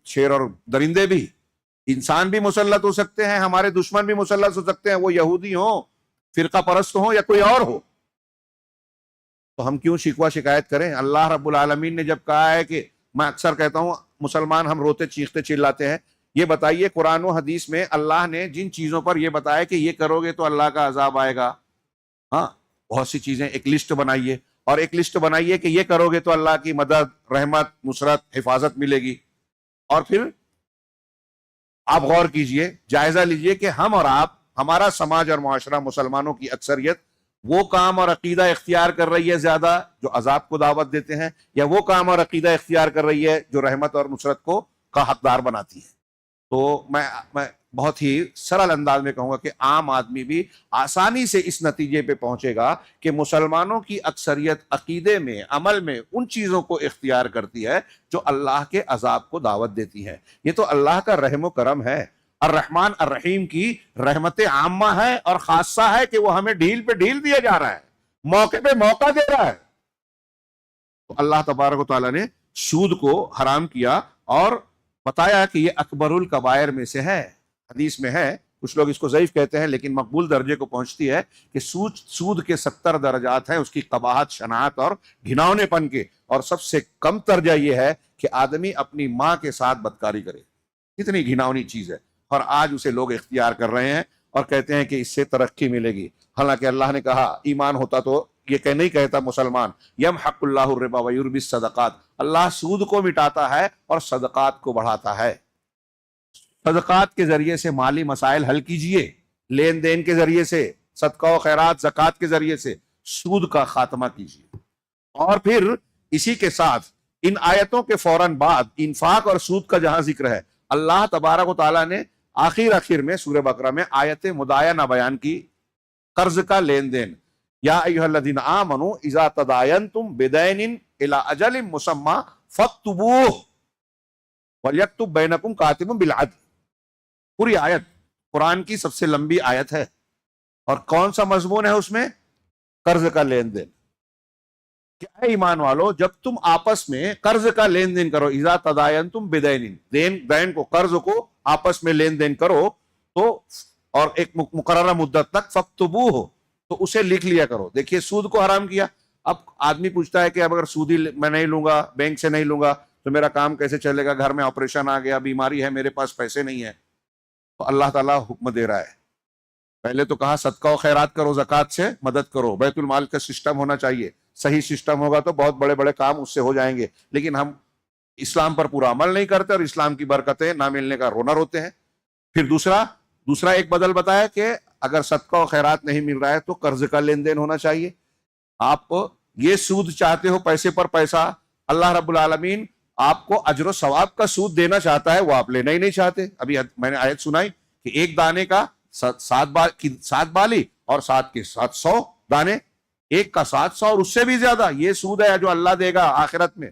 شیر اور درندے بھی، انسان بھی مسلط ہو سکتے ہیں، ہمارے دشمن بھی مسلط ہو سکتے ہیں، وہ یہودی ہوں، فرقہ پرست ہوں، یا کوئی اور ہو. تو ہم کیوں شکوہ شکایت کریں؟ اللہ رب العالمین نے جب کہا ہے کہ میں اکثر کہتا ہوں مسلمان ہم روتے چیختے چلاتے ہیں. یہ بتائیے قرآن و حدیث میں اللہ نے جن چیزوں پر یہ بتایا کہ یہ کرو گے تو اللہ کا عذاب آئے گا، ہاں بہت سی چیزیں، ایک لسٹ بنائیے، اور ایک لسٹ بنائیے کہ یہ کرو گے تو اللہ کی مدد، رحمت، نصرت، حفاظت ملے گی. اور پھر آپ غور کیجئے، جائزہ لیجئے کہ ہم اور آپ، ہمارا سماج اور معاشرہ، مسلمانوں کی اکثریت وہ کام اور عقیدہ اختیار کر رہی ہے زیادہ جو عذاب کو دعوت دیتے ہیں، یا وہ کام اور عقیدہ اختیار کر رہی ہے جو رحمت اور نصرت کو کا حقدار بناتی ہے. تو میں بہت ہی سرل انداز میں کہوں گا کہ عام آدمی بھی آسانی سے اس نتیجے پہ پہنچے گا کہ مسلمانوں کی اکثریت عقیدے میں، عمل میں ان چیزوں کو اختیار کرتی ہے جو اللہ کے عذاب کو دعوت دیتی ہے. یہ تو اللہ کا رحم و کرم ہے. الرحمن الرحیم کی رحمت عامہ ہے اور خاصہ ہے کہ وہ ہمیں ڈھیل پہ ڈھیل دیا جا رہا ہے، موقع پہ موقع دے رہا ہے. تو اللہ تبارک و تعالیٰ نے سود کو حرام کیا اور بتایا کہ یہ اکبر الکبائر میں سے ہے. حدیث میں ہے، کچھ لوگ اس کو ضعیف کہتے ہیں لیکن مقبول درجے کو پہنچتی ہے کہ سود کے 70 درجات ہیں، اس کی قباحت، شناعت اور گھناؤنے پن کے، اور سب سے کم درجہ یہ ہے کہ آدمی اپنی ماں کے ساتھ بدکاری کرے. کتنی گھناؤنی چیز ہے، اور آج اسے لوگ اختیار کر رہے ہیں اور کہتے ہیں کہ اس سے ترقی ملے گی. حالانکہ اللہ نے کہا ایمان ہوتا تو یہ نہیں کہتا مسلمان یمحق اللہ الربا ویربی الصدقات، اللہ سود کو مٹاتا ہے اور صدقات کو بڑھاتا ہے. صدقات کے ذریعے سے مالی مسائل حل کیجئے، لین دین کے ذریعے سے، صدقہ و خیرات، زکوٰۃ کے ذریعے سے سود کا خاتمہ کیجئے. اور پھر اسی کے ساتھ ان آیتوں کے فوراً بعد انفاق اور سود کا جہاں ذکر ہے، اللہ تبارک و تعالیٰ نے آخر میں سورہ بقرہ میں آیت مداینہ بیان کی، قرض کا لین دین. یا ایھا الذین آمنوا اذا تداینتم بدین الی اجل مسمی فاکتبوہ ولیکتب بینکم کاتب بالعدل. پوری آیت قرآن کی سب سے لمبی آیت ہے، اور کون سا مضمون ہے اس میں؟ قرض کا لین دین. کہ اے ایمان والو، جب تم آپس میں قرض کا لین دین کرو، اذا تداینتم بدین، دین کو، قرض کو آپس میں لین دین کرو تو، اور ایک مقررہ مدت تک، فاکتبوہ، تو اسے لکھ لیا کرو. دیکھیے سود کو حرام کیا. اب آدمی پوچھتا ہے کہ اب اگر سودی میں نہیں لوں گا، بینک سے نہیں لوں گا تو میرا کام کیسے چلے گا؟ گھر میں آپریشن آ گیا، بیماری ہے، میرے پاس پیسے نہیں ہے. تو اللہ تعالیٰ حکم دے رہا ہے، پہلے تو کہا صدقہ و خیرات کرو، زکوٰۃ سے مدد کرو، بیت المال کا سسٹم ہونا چاہیے. صحیح سسٹم ہوگا تو بہت بڑے بڑے کام اس سے ہو جائیں گے. لیکن ہم اسلام پر پورا عمل نہیں کرتے اور اسلام کی برکتیں نہ ملنے کا رونا روتے ہیں. پھر دوسرا ایک بدل بتایا کہ اگر صدقہ و خیرات نہیں مل رہا ہے تو قرض کا لین دین ہونا چاہیے. آپ یہ سود چاہتے ہو، پیسے پر پیسہ، اللہ رب العالمین آپ کو اجر و ثواب کا سود دینا چاہتا ہے، وہ آپ لینا ہی نہیں چاہتے. ابھی میں نے آیت سنائی کہ ایک دانے کا 7 بالی اور 7 کے 700 دانے، ایک کا 700 اور اس سے بھی زیادہ. یہ سود ہے جو اللہ دے گا آخرت میں،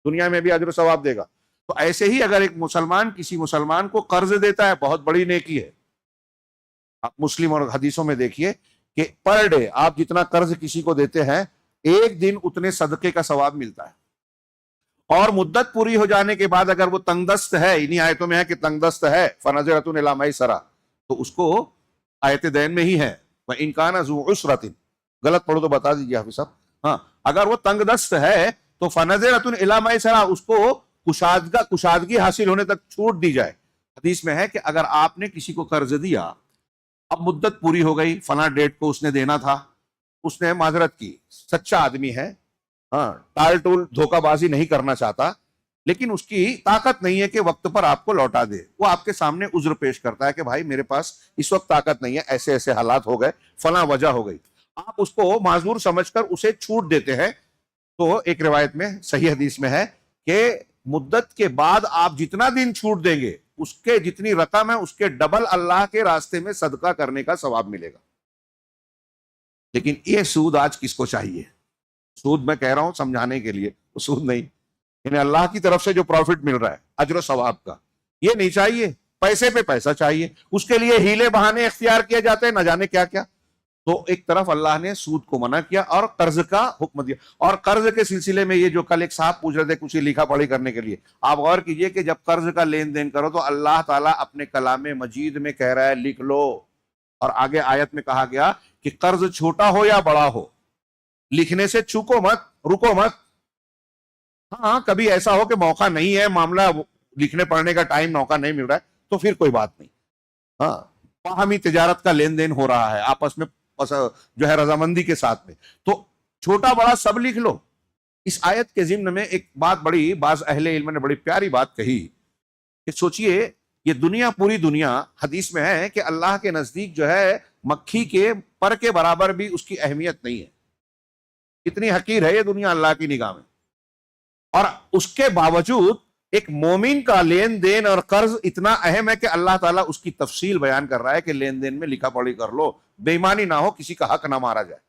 دنیا میں بھی اجر و ثواب دے گا. تو ایسے ہی اگر ایک مسلمان کسی مسلمان کو قرض دیتا ہے، بہت بڑی نیکی ہے. آپ مسلم اور حدیثوں میں دیکھیے کہ پر ڈے آپ جتنا قرض کسی کو دیتے ہیں، ایک دن اتنے صدقے کا ثواب ملتا ہے. اور مدت پوری ہو جانے کے بعد اگر وہ تنگ دست ہے، انہی آیتوں میں ہے کہ تنگ دست ہے، فنظرۃ الی میسرہ، تو اس کو آیت دین میں ہی ہے، وَإِن كَانَ ذُو عُسْرَةٍ، غلط پڑھو تو بتا دیجیے حافظ صاحب. ہاں، اگر وہ تنگ دست ہے تو فنظرۃ الی میسرہ، اس کو کشادگی حاصل ہونے تک چھوٹ دی جائے. حدیث میں ہے کہ اگر آپ نے کسی کو قرض دیا، اب مدت پوری ہو گئی، فلاں ڈیٹ کو اس نے دینا تھا، اس نے معذرت کی، سچا آدمی ہے، ہاں، ٹال ٹول دھوکہ بازی نہیں کرنا چاہتا، لیکن اس کی طاقت نہیں ہے کہ وقت پر آپ کو لوٹا دے. وہ آپ کے سامنے عذر پیش کرتا ہے کہ بھائی میرے پاس اس وقت طاقت نہیں ہے، ایسے ایسے حالات ہو گئے، فلاں وجہ ہو گئی. آپ اس کو معذور سمجھ کر اسے چھوٹ دیتے ہیں. تو ایک روایت میں، صحیح حدیث میں ہے کہ مدت کے بعد آپ جتنا دن چھوٹ دیں گے، اس کے جتنی رقم ہے اس کے ڈبل اللہ کے راستے میں صدقہ کرنے کا ثواب ملے گا. لیکن یہ سود آج کس کو چاہیے؟ سود میں کہہ رہا ہوں سمجھانے کے لیے، سود نہیں، یعنی اللہ کی طرف سے جو پروفٹ مل رہا ہے اجر و ثواب کا، یہ نہیں چاہیے. پیسے پہ پیسہ چاہیے، اس کے لیے ہیلے بہانے اختیار کیے جاتے ہیں، نہ جانے کیا کیا. تو ایک طرف اللہ نے سود کو منع کیا اور قرض کا حکم دیا. اور قرض کے سلسلے میں یہ جو کل ایک صاحب پوچھ رہے تھے کچھ لکھا پڑھی کرنے کے لیے، آپ غور کیجئے کہ جب قرض کا لین دین کرو تو اللہ تعالیٰ اپنے کلام مجید میں کہہ رہا ہے لکھ لو. اور آگے آیت میں کہا گیا کہ قرض چھوٹا ہو یا بڑا ہو، لکھنے سے چوکو مت، رکو مت. ہاں کبھی ایسا ہو کہ موقع نہیں ہے، معاملہ لکھنے پڑھنے کا ٹائم موقع نہیں مل رہا ہے، تو پھر کوئی بات نہیں. ہاں باہمی تجارت کا لین دین ہو رہا ہے آپس میں جو ہے رضامندی کے ساتھ میں، تو چھوٹا بڑا سب لکھ لو. اس آیت کے ضمن میں ایک بات بڑی بعض اہل علم نے بڑی پیاری بات کہی کہ سوچئے یہ دنیا، پوری دنیا، حدیث میں ہے کہ اللہ کے نزدیک جو ہے مکھی کے پر کے برابر بھی اس کی اہمیت نہیں ہے. اتنی حقیر ہے یہ دنیا اللہ کی نگاہ میں، اور اس کے باوجود ایک مومن کا لین دین اور قرض اتنا اہم ہے کہ اللہ تعالیٰ اس کی تفصیل بیان کر رہا ہے کہ لین دین میں لکھا پڑھی کر لو، بے ایمانی نہ ہو، کسی کا حق نہ مارا جائے.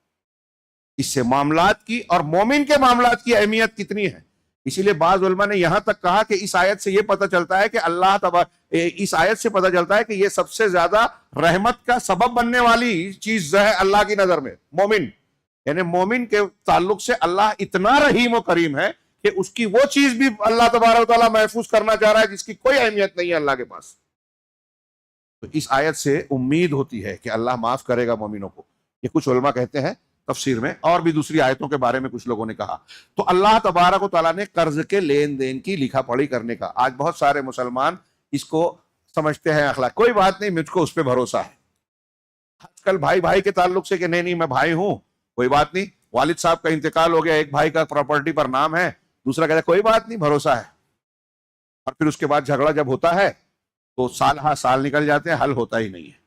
اس سے معاملات کی اور مومن کے معاملات کی اہمیت کتنی ہے. اسی لیے بعض علماء نے یہاں تک کہا کہ اس آیت سے یہ پتہ چلتا ہے کہ اس آیت سے پتہ چلتا ہے کہ یہ سب سے زیادہ رحمت کا سبب بننے والی چیز ہے اللہ کی نظر میں مومن. یعنی مومن کے تعلق سے اللہ اتنا رحیم و کریم ہے کہ اس کی وہ چیز بھی اللہ تبارک و تعالیٰ محفوظ کرنا چاہ رہا ہے جس کی کوئی اہمیت نہیں ہے اللہ کے پاس. تو اس آیت سے امید ہوتی ہے کہ اللہ معاف کرے گا مومنوں کو. یہ کچھ علماء کہتے ہیں تفسیر میں، اور بھی دوسری آیتوں کے بارے میں کچھ لوگوں نے کہا. تو اللہ تبارک و تعالیٰ نے قرض کے لین دین کی لکھا پڑھی کرنے کا، آج بہت سارے مسلمان اس کو سمجھتے ہیں اخلاق، کوئی بات نہیں مجھ کو اس پہ بھروسہ ہے. آج کل بھائی بھائی کے تعلق سے کہ نہیں میں بھائی ہوں، کوئی بات نہیں، والد صاحب کا انتقال ہو گیا، ایک بھائی کا پراپرٹی پر نام ہے، دوسرا کہتا ہے کوئی بات نہیں بھروسہ ہے. اور پھر اس کے بعد جھگڑا جب ہوتا ہے تو سال ہاں سال نکل جاتے ہیں، حل ہوتا ہی نہیں ہے.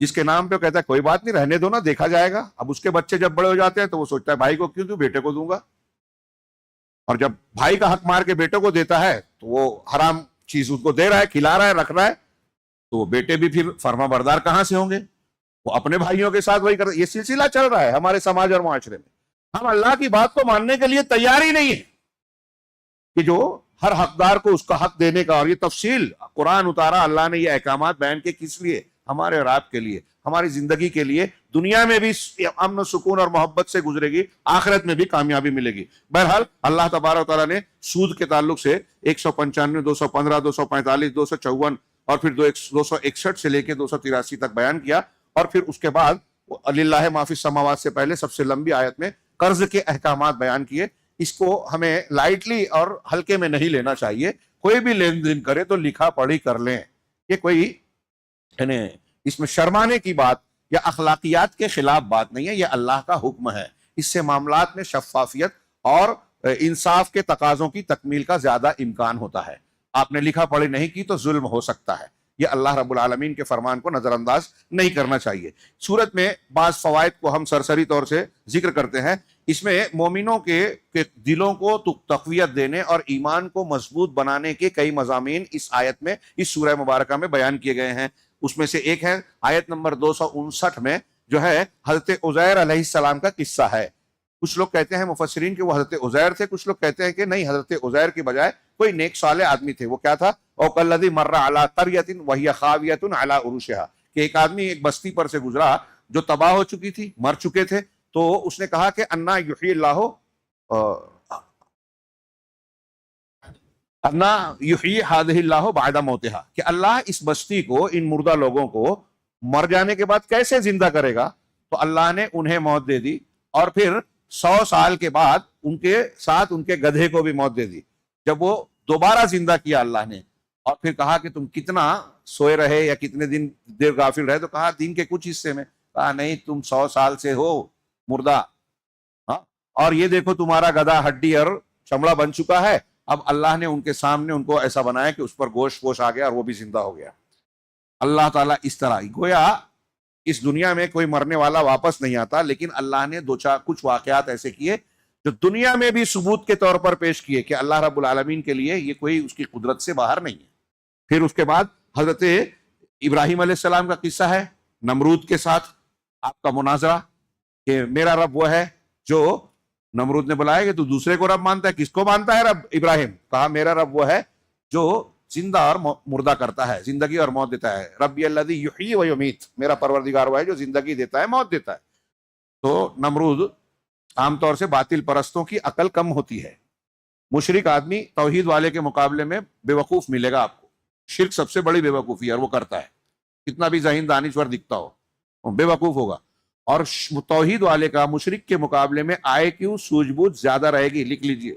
جس کے نام پہ کہتا ہے کوئی بات نہیں رہنے دو نا، دیکھا جائے گا. اب اس کے بچے جب بڑے ہو جاتے ہیں تو وہ سوچتا ہے بھائی کو کیوں دوں، بیٹے کو دوں گا. اور جب بھائی کا حق مار کے بیٹے کو دیتا ہے تو وہ حرام چیز اس کو دے رہا ہے، کھلا رہا ہے، رکھ رہا ہے، تو وہ بیٹے بھی پھر فرما بردار کہاں سے ہوں گے؟ وہ اپنے بھائیوں کے ساتھ وہی یہ سلسلہ چل رہا ہے ہمارے سماج اور معاشرے میں. ہم اللہ کی بات کو ماننے کے لیے تیار ہی نہیں ہے کہ جو ہر حقدار کو اس کا حق دینے کا. اور یہ تفصیل قرآن اتارا اللہ نے، یہ احکامات بیان کے کس لیے؟ ہمارے اور آپ کے لیے، ہماری زندگی کے لیے. دنیا میں بھی امن و سکون اور محبت سے گزرے گی، آخرت میں بھی کامیابی ملے گی. بہرحال اللہ تبارک و تعالیٰ نے سود کے تعلق سے 195، 215، 245، 254 اور پھر 261 سے لے کے 283 تک بیان کیا. اور پھر اس کے بعد للہ ما فی السماوات سے پہلے سب سے لمبی آیت میں قرض کے احکامات بیان کیے. اس کو ہمیں لائٹلی اور ہلکے میں نہیں لینا چاہیے. کوئی بھی لین دین کرے تو لکھا پڑھی کر لیں. یہ کوئی یعنی اس میں شرمانے کی بات یا اخلاقیات کے خلاف بات نہیں ہے، یہ اللہ کا حکم ہے. اس سے معاملات میں شفافیت اور انصاف کے تقاضوں کی تکمیل کا زیادہ امکان ہوتا ہے. آپ نے لکھا پڑھی نہیں کی تو ظلم ہو سکتا ہے. یہ اللہ رب العالمین کے فرمان کو نظر انداز نہیں کرنا چاہیے. سورت میں بعض فوائد کو ہم سرسری طور سے ذکر کرتے ہیں. اس میں مومنوں کے دلوں کو تقویت دینے اور ایمان کو مضبوط بنانے کے کئی مضامین اس آیت میں، اس سورہ مبارکہ میں بیان کیے گئے ہیں. اس میں سے ایک ہے آیت نمبر 259 میں جو ہے حضرت عزیر علیہ السلام کا قصہ ہے. کچھ لوگ کہتے ہیں مفسرین کہ وہ حضرت عزیر تھے، کچھ لوگ کہتے ہیں کہ نہیں، حضرت عزیر کی بجائے کوئی نیک صالح آدمی تھے. وہ کیا تھا؟ او کالذی مر علی قریۃ وہی خاویۃ علی عروشہا، کہ ایک آدمی ایک بستی پر سے گزرا جو تباہ ہو چکی تھی، مر چکے تھے. تو اس نے کہا کہ انا یحیی اللہ انا یحیی ہذہ اللہ بعد موتہا، کہ اللہ اس بستی کو، ان مردہ لوگوں کو مر جانے کے بعد کیسے زندہ کرے گا. تو اللہ نے انہیں موت دے دی، اور پھر 100 سال کے بعد ان کے ساتھ ان کے گدھے کو بھی موت دے دی. جب وہ دوبارہ زندہ کیا اللہ نے، اور پھر کہا کہ تم کتنا سوئے رہے یا کتنے دن دیر غافل رہے، تو کہا دن کے کچھ حصے میں. کہا نہیں، تم 100 سال سے ہو مردہ، ہاں، اور یہ دیکھو تمہارا گدھا ہڈی اور چمڑا بن چکا ہے. اب اللہ نے ان کے سامنے ان کو ایسا بنایا کہ اس پر گوشت پوش آ گیا اور وہ بھی زندہ ہو گیا. اللہ تعالیٰ اس طرح گویا اس دنیا میں کوئی مرنے والا واپس نہیں آتا، لیکن اللہ نے کچھ واقعات ایسے کیے جو دنیا میں بھی ثبوت کے طور پر پیش کیے کہ اللہ رب العالمین کے لیے یہ کوئی اس کی قدرت سے باہر نہیں ہے. پھر اس کے بعد حضرت ابراہیم علیہ السلام کا قصہ ہے، نمرود کے ساتھ آپ کا مناظرہ کہ میرا رب وہ ہے جو، نمرود نے بلایا کہ تو دوسرے کو رب مانتا ہے، کس کو مانتا ہے رب؟ ابراہیم. کہا میرا رب وہ ہے جو زندہ اور مردہ کرتا ہے، زندگی اور موت دیتا ہے. ربی الذی یحیی و یمیت، میرا پروردگار وہ ہے جو زندگی دیتا ہے، موت دیتا ہے. تو نمرود عام طور سے باطل پرستوں کی عقل کم ہوتی ہے. مشرک آدمی توحید والے کے مقابلے میں بے وقوف ملے گا آپ کو. شرک سب سے بڑی بے وقوفی ہے، اور وہ کرتا ہے، کتنا بھی ذہین دانشور دکھتا ہو وہ بے وقوف ہوگا. اور توحید والے کا مشرک کے مقابلے میں آئی کیو، سوجھ بوجھ زیادہ رہے گی. لکھ لیجئے،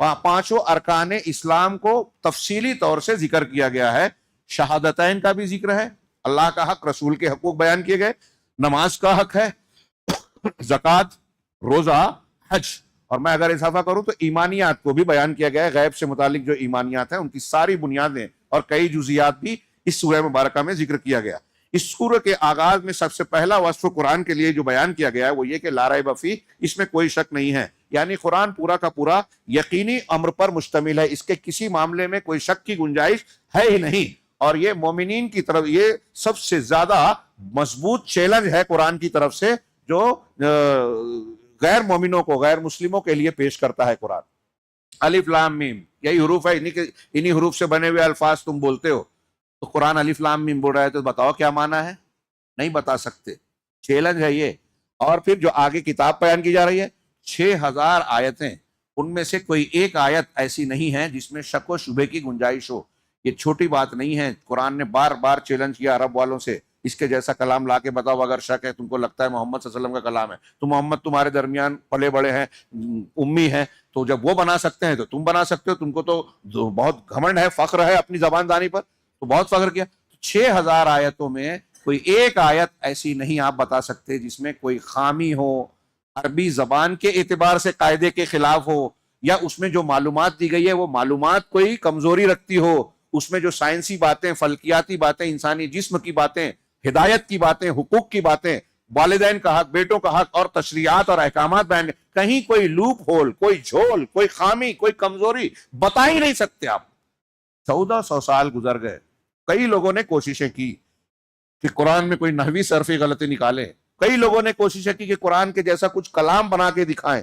پانچوں ارکان اسلام کو تفصیلی طور سے ذکر کیا گیا ہے. شہادتین کا بھی ذکر ہے، اللہ کا حق، رسول کے حقوق بیان کیے گئے، نماز کا حق ہے، زکوٰۃ، روزہ، حج، اور میں اگر اضافہ کروں تو ایمانیات کو بھی بیان کیا گیا ہے. غیب سے متعلق جو ایمانیات ہیں ان کی ساری بنیادیں اور کئی جزیات بھی اس سورہ مبارکہ میں ذکر کیا گیا. اس سورہ کے آغاز میں سب سے پہلا وصف قرآن کے لیے جو بیان کیا گیا ہے وہ یہ کہ لا ریب فیہ، اس میں کوئی شک نہیں ہے. یعنی قرآن پورا کا پورا یقینی امر پر مشتمل ہے، اس کے کسی معاملے میں کوئی شک کی گنجائش ہے ہی نہیں. اور یہ مومنین کی طرف یہ سب سے زیادہ مضبوط چیلنج ہے قرآن کی طرف سے جو غیر مومنوں کو، غیر مسلموں کے لیے پیش کرتا ہے قرآن. الف لام میم، یہی حروف ہے، انہی حروف سے بنے ہوئے الفاظ تم بولتے ہو، تو قرآن الف لام میم بول رہا ہے تو بتاؤ کیا معنی ہے؟ نہیں بتا سکتے. چیلنج ہے یہ. اور پھر جو آگے کتاب بیان کی جا رہی ہے 6000 آیتیں، ان میں سے کوئی ایک آیت ایسی نہیں ہے جس میں شک و شبہ کی گنجائش ہو. یہ چھوٹی بات نہیں ہے. قرآن نے بار بار چیلنج کیا عرب والوں سے، اس کے جیسا کلام لا کے بتاؤ اگر شک ہے، تم کو لگتا ہے محمد صلی اللہ علیہ وسلم کا کلام ہے، تو محمد تمہارے درمیان پلے بڑے ہیں، امی ہیں، تو جب وہ بنا سکتے ہیں تو تم بنا سکتے ہو. تم کو تو بہت گھمنڈ ہے، فخر ہے اپنی زبان دانی پر، تو بہت فخر کیا. 6000 آیتوں میں کوئی ایک آیت ایسی نہیں آپ بتا سکتے جس میں کوئی خامی ہو، عربی زبان کے اعتبار سے قاعدے کے خلاف ہو، یا اس میں جو معلومات دی گئی ہے وہ معلومات کوئی کمزوری رکھتی ہو. اس میں جو سائنسی باتیں، فلکیاتی باتیں، انسانی جسم کی باتیں، ہدایت کی باتیں، حقوق کی باتیں، والدین کا حق، بیٹوں کا حق، اور تشریعات اور احکامات بیان، کہیں کوئی لوپ ہول، کوئی جھول، کوئی خامی، کوئی کمزوری بتا ہی نہیں سکتے آپ. 1400 سال گزر گئے، کئی لوگوں نے کوششیں کی کہ قرآن میں کوئی نحوی صرفی غلطی نکالیں، کئی لوگوں نے کوششیں کی کہ قرآن کے جیسا کچھ کلام بنا کے دکھائیں.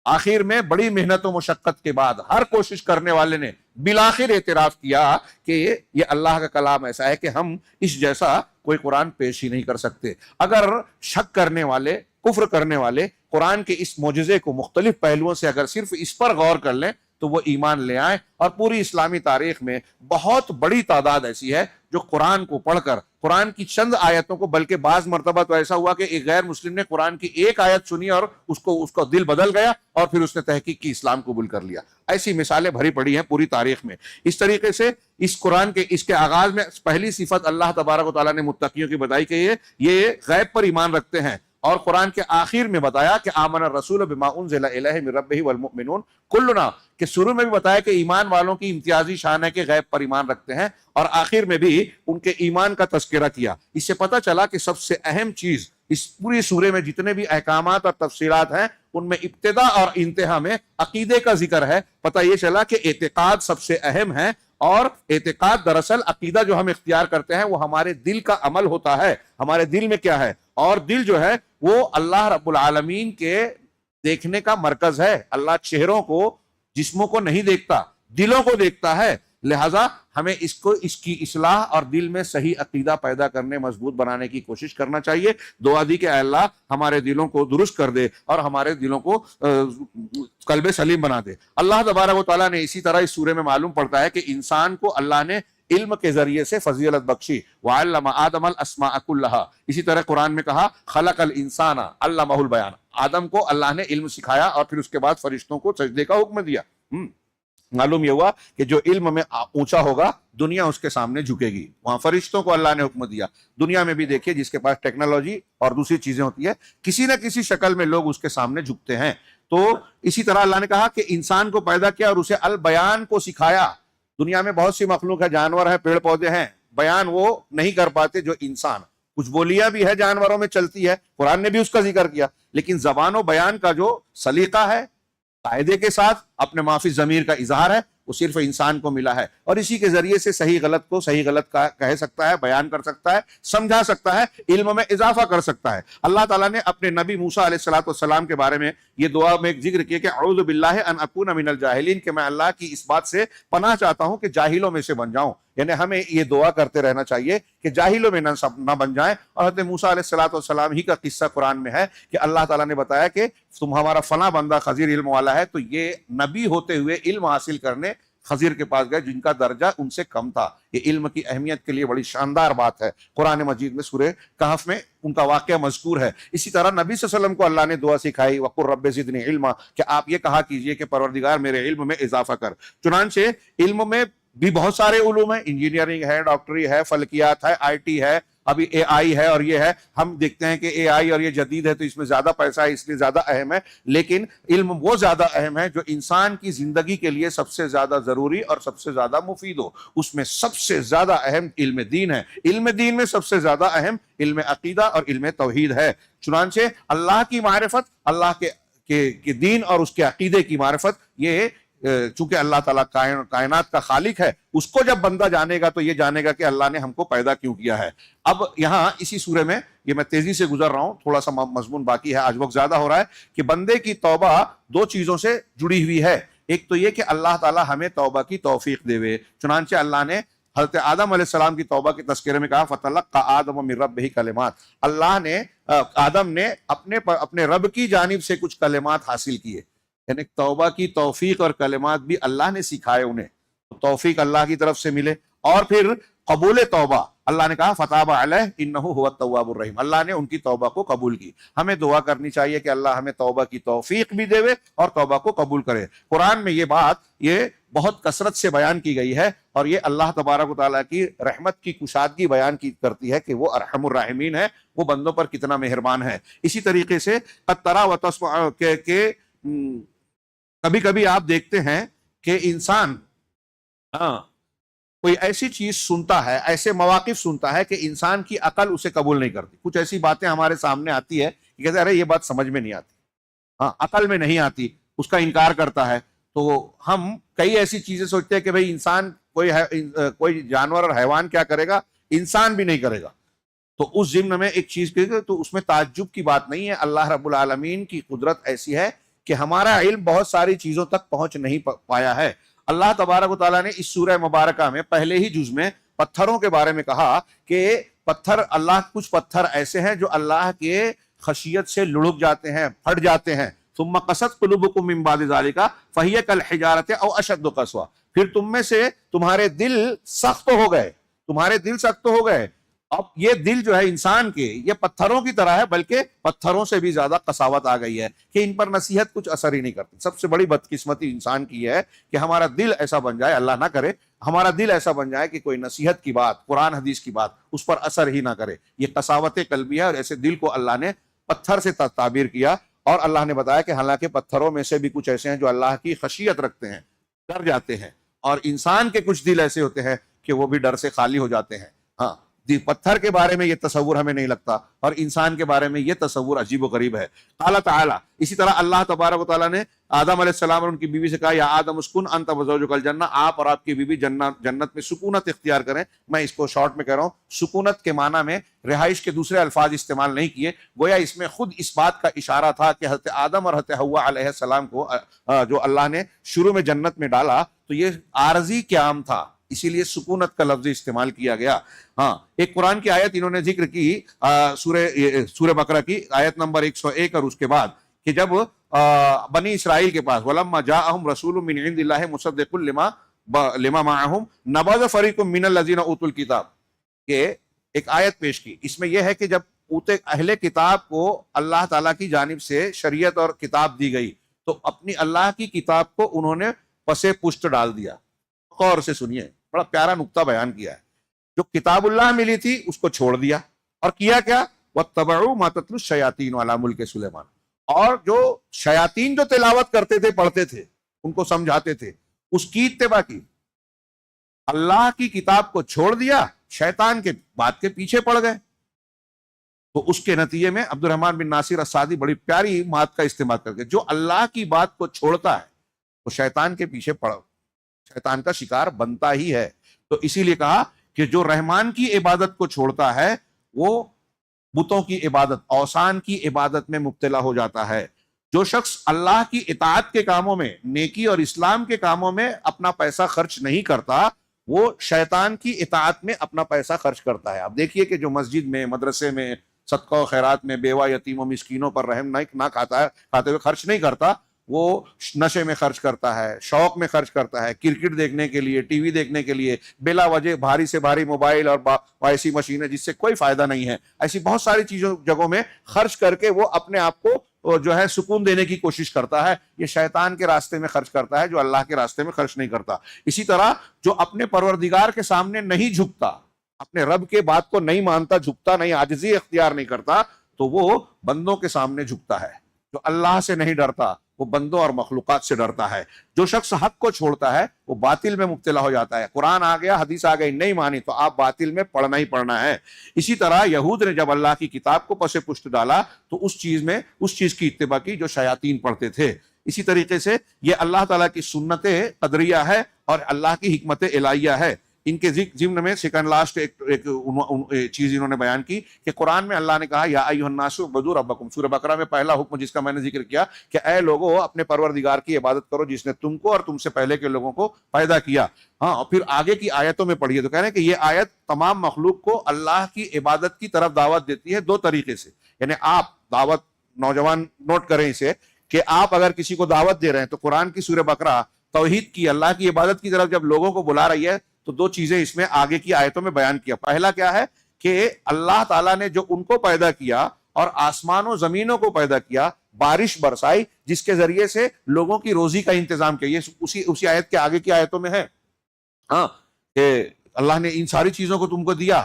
آخر میں بڑی محنت و مشقت کے بعد ہر کوشش کرنے والے نے بالآخر اعتراف کیا کہ یہ اللہ کا کلام ایسا ہے کہ ہم اس جیسا کوئی قرآن پیش ہی نہیں کر سکتے. اگر شک کرنے والے، کفر کرنے والے قرآن کے اس معجزے کو مختلف پہلوؤں سے اگر صرف اس پر غور کر لیں تو وہ ایمان لے آئیں. اور پوری اسلامی تاریخ میں بہت بڑی تعداد ایسی ہے جو قرآن کو پڑھ کر، قرآن کی چند آیتوں کو، بلکہ بعض مرتبہ تو ایسا ہوا کہ ایک غیر مسلم نے قرآن کی ایک آیت سنی اور اس کو دل بدل گیا اور پھر اس نے تحقیق کی، اسلام قبول کر لیا. ایسی مثالیں بھری پڑی ہیں پوری تاریخ میں. اس طریقے سے اس قرآن کے اس کے آغاز میں پہلی صفت اللہ تبارک و تعالیٰ نے متقیوں کی بتائی کہ یہ غیب پر ایمان رکھتے ہیں. اور قرآن کے آخر میں بتایا کہ آمن الرسول بما انزل الیہ من ربہ والمؤمنون کلنا، کہ شروع میں بھی بتایا کہ ایمان والوں کی امتیازی شان ہے کہ غیب پر ایمان رکھتے ہیں، اور آخر میں بھی ان کے ایمان کا تذکرہ کیا. اس سے پتہ چلا کہ سب سے اہم چیز اس پوری سورے میں جتنے بھی احکامات اور تفصیلات ہیں ان میں ابتدا اور انتہا میں عقیدے کا ذکر ہے. پتہ یہ چلا کہ اعتقاد سب سے اہم ہے، اور اعتقاد دراصل عقیدہ جو ہم اختیار کرتے ہیں وہ ہمارے دل کا عمل ہوتا ہے. ہمارے دل میں کیا ہے، اور دل جو ہے وہ اللہ رب العالمین کے دیکھنے کا مرکز ہے. اللہ چہروں کو، جسموں کو نہیں دیکھتا، دلوں کو دیکھتا ہے. لہٰذا ہمیں اس کی اصلاح اور دل میں صحیح عقیدہ پیدا کرنے، مضبوط بنانے کی کوشش کرنا چاہیے. دعا دی کہ اے اللہ ہمارے دلوں کو درست کر دے اور ہمارے دلوں کو قلب سلیم بنا دے. اللہ تبارک و تعالیٰ نے اسی طرح اس سورے میں معلوم پڑتا ہے کہ انسان کو اللہ نے علم کے ذریعے سے فضیلت بخشی. وَعَلَّمَ آدَمَ الْأَسْمَاءَ كُلَّهَا. اسی طرح قرآن میں کہا خلق الانسان علمہ البیان. آدم کو اللہ نے علم سکھایا اور پھر اس کے بعد فرشتوں کو سجدے کا حکم دیا. معلوم یہ ہوا کہ جو علم میں اونچا ہوگا دنیا اس کے سامنے جھکے گی. وہاں فرشتوں کو اللہ نے حکم دیا. دنیا میں بھی دیکھیے جس کے پاس ٹیکنالوجی اور دوسری چیزیں ہوتی ہے، کسی نہ کسی شکل میں لوگ اس کے سامنے جھکتے ہیں. تو اسی طرح اللہ نے کہا کہ انسان کو پیدا کیا اور اسے البیان کو سکھایا. دنیا میں بہت سی مخلوق ہے، جانور ہے، پیڑ پودے ہیں، بیان وہ نہیں کر پاتے جو انسان. کچھ بولیاں بھی ہے جانوروں میں چلتی ہے، قرآن نے بھی اس کا ذکر کیا، لیکن زبان و بیان کا جو سلیقہ ہے، قاعدے کے ساتھ اپنے معافی ضمیر کا اظہار ہے، وہ صرف انسان کو ملا ہے. اور اسی کے ذریعے سے صحیح غلط کو صحیح غلط کہہ سکتا ہے، بیان کر سکتا ہے، سمجھا سکتا ہے، علم میں اضافہ کر سکتا ہے. اللہ تعالیٰ نے اپنے نبی موسیٰ علیہ السلام کے بارے میں یہ دعا میں ایک ذکر کیا کہ اعوذ باللہ ان اکون من الجاہلین، کہ میں اللہ کی اس بات سے پناہ چاہتا ہوں کہ جاہلوں میں سے بن جاؤں. یعنی ہمیں یہ دعا کرتے رہنا چاہیے کہ جاہلوں میں نہ بن جائیں. اور حضرت موسیٰ علیہ السلام ہی کا قصہ قرآن میں ہے کہ اللہ تعالیٰ نے بتایا کہ تم ہمارا فلاں بندہ خضر علم والا ہے، تو یہ نبی ہوتے ہوئے علم حاصل کرنے خضر کے پاس گئے جن کا درجہ ان سے کم تھا. یہ علم کی اہمیت کے لیے بڑی شاندار بات ہے. قرآن مجید میں سورہ کہف میں ان کا واقعہ مذکور ہے. اسی طرح نبی صلی اللہ علیہ وسلم کو اللہ نے دعا سکھائی وقل رب زدنی علما، کہ آپ یہ کہا کیجئے کہ پروردگار میرے علم میں اضافہ کر. چنانچہ علم میں بھی بہت سارے علوم ہیں، انجینئرنگ ہے، ڈاکٹری ہے، فلکیات ہے، آئی ٹی ہے، ابھی اے آئی ہے، اور یہ ہے. ہم دیکھتے ہیں کہ اے آئی اور یہ جدید ہے تو اس میں زیادہ پیسہ ہے اس لیے زیادہ اہم ہے، لیکن علم وہ زیادہ اہم ہے جو انسان کی زندگی کے لیے سب سے زیادہ ضروری اور سب سے زیادہ مفید ہو. اس میں سب سے زیادہ اہم علم دین ہے. علم دین میں سب سے زیادہ اہم علم عقیدہ اور علم توحید ہے. چنانچہ اللہ کی معرفت، اللہ کے دین اور اس کے عقیدے کی معرفت، یہ چونکہ اللہ تعالیٰ کائنات کا خالق ہے، اس کو جب بندہ جانے گا تو یہ جانے گا کہ اللہ نے ہم کو پیدا کیوں کیا ہے. اب یہاں اسی سورے میں، یہ میں تیزی سے گزر رہا ہوں، تھوڑا سا مضمون باقی ہے، آج وقت زیادہ ہو رہا ہے، کہ بندے کی توبہ دو چیزوں سے جڑی ہوئی ہے. ایک تو یہ کہ اللہ تعالیٰ ہمیں توبہ کی توفیق دے. چنانچہ اللہ نے حضرت آدم علیہ السلام کی توبہ کے تذکرے میں کہا فَتَلَقَّىٰ آدَمُ مِن رَبِّهِ کلمات، اللہ نے آدم نے اپنے رب کی جانب سے کچھ کلمات حاصل کیے. یعنی توبہ کی توفیق اور کلمات بھی اللہ نے سکھائے انہیں، توفیق اللہ کی طرف سے ملے. اور پھر قبول توبہ، اللہ نے کہا فَتَابَ عَلَيْهِ إِنَّهُ هُوَ التَّوَّابُ الرَّحِيمُ، اللہ نے ان کی توبہ کو قبول کی. ہمیں دعا کرنی چاہیے کہ اللہ ہمیں توبہ کی توفیق بھی دے اور توبہ کو قبول کرے. قرآن میں یہ بات بہت کثرت سے بیان کی گئی ہے، اور یہ اللہ تبارک و تعالیٰ کی رحمت کی کشادگی بیان کرتی ہے کہ وہ ارحم الراحمین ہے، وہ بندوں پر کتنا مہربان ہے. اسی طریقے سے قد ترى وتسمع کہ کبھی کبھی آپ دیکھتے ہیں کہ انسان کوئی ایسی چیز سنتا ہے، ایسے مواقف سنتا ہے کہ انسان کی عقل اسے قبول نہیں کرتی. کچھ ایسی باتیں ہمارے سامنے آتی ہے کہ کہتے ہیں ارے یہ بات سمجھ میں نہیں آتی، عقل میں نہیں آتی، اس کا انکار کرتا ہے. تو ہم کئی ایسی چیزیں سوچتے ہیں کہ بھئی انسان کوئی جانور اور حیوان کیا کرے گا، انسان بھی نہیں کرے گا. تو اس ضمن میں ایک چیز کہ تو اس میں تعجب کی بات نہیں ہے. اللہ رب العالمین کی قدرت ایسی ہے کہ ہمارا علم بہت ساری چیزوں تک پہنچ نہیں پایا ہے. اللہ تبارک و تعالیٰ نے اس سورہ مبارکہ میں پہلے ہی جز میں پتھروں کے بارے میں کہا کہ کچھ پتھر ایسے ہیں جو اللہ کے خشیت سے لڑک جاتے ہیں، پھٹ جاتے ہیں. ثم قست قلوبکم من بعد ذلک فہی کالحجارۃ او اشد قسوہ، پھر تم میں سے تمہارے دل سخت ہو گئے. اب یہ دل جو ہے انسان کے، یہ پتھروں کی طرح ہے، بلکہ پتھروں سے بھی زیادہ قساوت آ گئی ہے کہ ان پر نصیحت کچھ اثر ہی نہیں کرتی. سب سے بڑی بدقسمتی انسان کی ہے کہ ہمارا دل ایسا بن جائے، اللہ نہ کرے، ہمارا دل ایسا بن جائے کہ کوئی نصیحت کی بات، قرآن حدیث کی بات اس پر اثر ہی نہ کرے. یہ قساوت قلبی ہے، اور ایسے دل کو اللہ نے پتھر سے تعبیر کیا. اور اللہ نے بتایا کہ حالانکہ پتھروں میں سے بھی کچھ ایسے ہیں جو اللہ کی خشیت رکھتے ہیں، ڈر جاتے ہیں، اور انسان کے کچھ دل ایسے ہوتے ہیں کہ وہ بھی ڈر سے خالی ہو جاتے ہیں. پتھر کے بارے میں یہ تصور ہمیں نہیں لگتا، اور انسان کے بارے میں یہ تصور عجیب و غریب ہے. قال تعالی، اسی طرح اللہ تبارک و تعالیٰ نے آدم علیہ السلام اور ان کی بیوی سے کہا یا آدم اسکن انت وزوجک الجنہ، آپ اور آپ کی بیوی جنت میں سکونت اختیار کریں. میں اس کو شارٹ میں کہہ رہا ہوں، سکونت کے معنی میں رہائش کے دوسرے الفاظ استعمال نہیں کیے، گویا اس میں خود اس بات کا اشارہ تھا کہ حضرت آدم اور حضرت حوا علیہ السلام کو جو اللہ نے شروع میں جنت میں ڈالا تو یہ عارضی قیام تھا، اسی لیے سکونت کا لفظ استعمال کیا گیا. ایک قرآن کی آیت انہوں نے ذکر کی سورہ بقرہ کی آیت نمبر 101، اور اس کے بعد کہ جب بنی اسرائیل کے پاس وَلَمَّا جَاءَهُمْ رَسُولٌ مِّنْ عِندِ اللَّهِ مُصَدِّقٌ لِمَا مَعَهُمْ نَبَذَ فَرِيقٌ مِّنَ الَّذِينَ أُوتُوا الْكِتَابَ، کہ ایک آیت پیش کی. اس میں یہ ہے کہ جب اہل کتاب کو اللہ تعالیٰ کی جانب سے شریعت اور کتاب دی گئی تو اپنی اللہ کی کتاب کو انہوں نے پسے پشت ڈال دیا. غور سے سنیے، بڑا پیارا نقطہ بیان کیا ہے. جو کتاب اللہ ملی تھی اس کو چھوڑ دیا، اور کیا کیا؟ وَاتَّبَعُوا مَا تَتْلُو الشَّيَاطِينُ عَلَىٰ مُلْكِ سُلَيْمَانَ، اور جو شیاطین جو تلاوت کرتے تھے، پڑھتے تھے، ان کو سمجھاتے تھے، اس کی اتباع کی. اللہ کی کتاب کو چھوڑ دیا، شیطان کے بات کے پیچھے پڑ گئے. تو اس کے نتیجے میں عبد الرحمن بن ناصر السعدی بڑی پیاری بات کا استعمال کر کے، جو اللہ کی بات کو چھوڑتا ہے وہ شیطان کے پیچھے شیطان کا شکار بنتا ہی ہے. تو اسی لیے کہا کہ جو رحمان کی عبادت کو چھوڑتا ہے وہ بتوں کی عبادت، اوثان کی عبادت میں مبتلا ہو جاتا ہے. جو شخص اللہ کی اطاعت کے کاموں میں، نیکی اور اسلام کے کاموں میں اپنا پیسہ خرچ نہیں کرتا، وہ شیطان کی اطاعت میں اپنا پیسہ خرچ کرتا ہے. اب دیکھیے کہ جو مسجد میں، مدرسے میں، صدقہ و خیرات میں بیوہ یتیم و مسکینوں پر رحم نہ کھاتے ہوئے خرچ نہیں کرتا، وہ نشے میں خرچ کرتا ہے، شوق میں خرچ کرتا ہے، کرکٹ دیکھنے کے لیے، ٹی وی دیکھنے کے لیے، بلا وجہ بھاری سے بھاری موبائل اور ایسی مشینیں جس سے کوئی فائدہ نہیں ہے، ایسی بہت ساری چیزوں جگہوں میں خرچ کر کے وہ اپنے آپ کو جو ہے سکون دینے کی کوشش کرتا ہے. یہ شیطان کے راستے میں خرچ کرتا ہے، جو اللہ کے راستے میں خرچ نہیں کرتا. اسی طرح جو اپنے پروردگار کے سامنے نہیں جھکتا، اپنے رب کے بات کو نہیں مانتا، جھکتا نہیں، عاجزی اختیار نہیں کرتا، تو وہ بندوں کے سامنے جھکتا ہے. جو اللہ سے نہیں ڈرتا وہ بندوں اور مخلوقات سے ڈرتا ہے. جو شخص حق کو چھوڑتا ہے وہ باطل میں مبتلا ہو جاتا ہے. قرآن آ گیا، حدیث آ گئی، نہیں مانی تو آپ باطل میں پڑھنا ہی پڑھنا ہے. اسی طرح یہود نے جب اللہ کی کتاب کو پس پشت ڈالا تو اس چیز کی اتباع کی جو شیاطین پڑھتے تھے. اسی طریقے سے یہ اللہ تعالیٰ کی سنت قدریہ ہے اور اللہ کی حکمت الہیہ ہے. ان کے ضمن میں سیکنڈ لاسٹ ایک چیز انہوں نے بیان کی کہ قرآن میں اللہ نے کہا یا ایھا الناس اعبدوا ربکم. سورہ بقرہ میں پہلا حکم جس کا میں نے ذکر کیا کہ اے لوگو اپنے پروردگار کی عبادت کرو جس نے تم کو اور تم سے پہلے کے لوگوں کو پیدا کیا. ہاں، اور پھر آگے کی آیتوں میں پڑھیے تو کہہ رہے ہیں کہ یہ آیت تمام مخلوق کو اللہ کی عبادت کی طرف دعوت دیتی ہے دو طریقے سے. یعنی آپ دعوت، نوجوان نوٹ کریں اسے، کہ آپ اگر کسی کو دعوت دے رہے ہیں تو قرآن کی سورہ بقرہ توحید کی، اللہ کی عبادت کی طرف جب لوگوں کو بلا رہی ہے تو دو چیزیں اس میں آگے کی آیتوں میں بیان کیا. پہلا کیا ہے کہ اللہ تعالیٰ نے جو ان کو پیدا کیا اور آسمان و زمینوں کو پیدا کیا، بارش برسائی جس کے ذریعے سے لوگوں کی روزی کا انتظام کیا. یہ اسی آیت کے آگے کی آیتوں میں ہے. ہاں، کہ اللہ نے ان ساری چیزوں کو تم کو دیا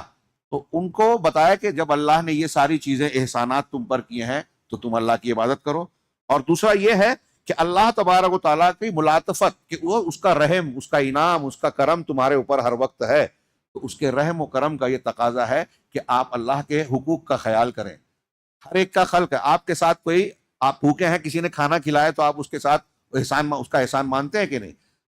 تو ان کو بتایا کہ جب اللہ نے یہ ساری چیزیں احسانات تم پر کیے ہیں تو تم اللہ کی عبادت کرو. اور دوسرا یہ ہے کہ اللہ تبارک و تعالیٰ کی ملاطفت، کہ وہ اس کا رحم، اس کا انعام، اس کا کرم تمہارے اوپر ہر وقت ہے. تو اس کے رحم و کرم کا یہ تقاضا ہے کہ آپ اللہ کے حقوق کا خیال کریں. ہر ایک کا خلق ہے، آپ کے ساتھ کوئی، آپ بھوکے ہیں، کسی نے کھانا کھلایا تو آپ اس کے ساتھ اس کا احسان مانتے ہیں کہ نہیں؟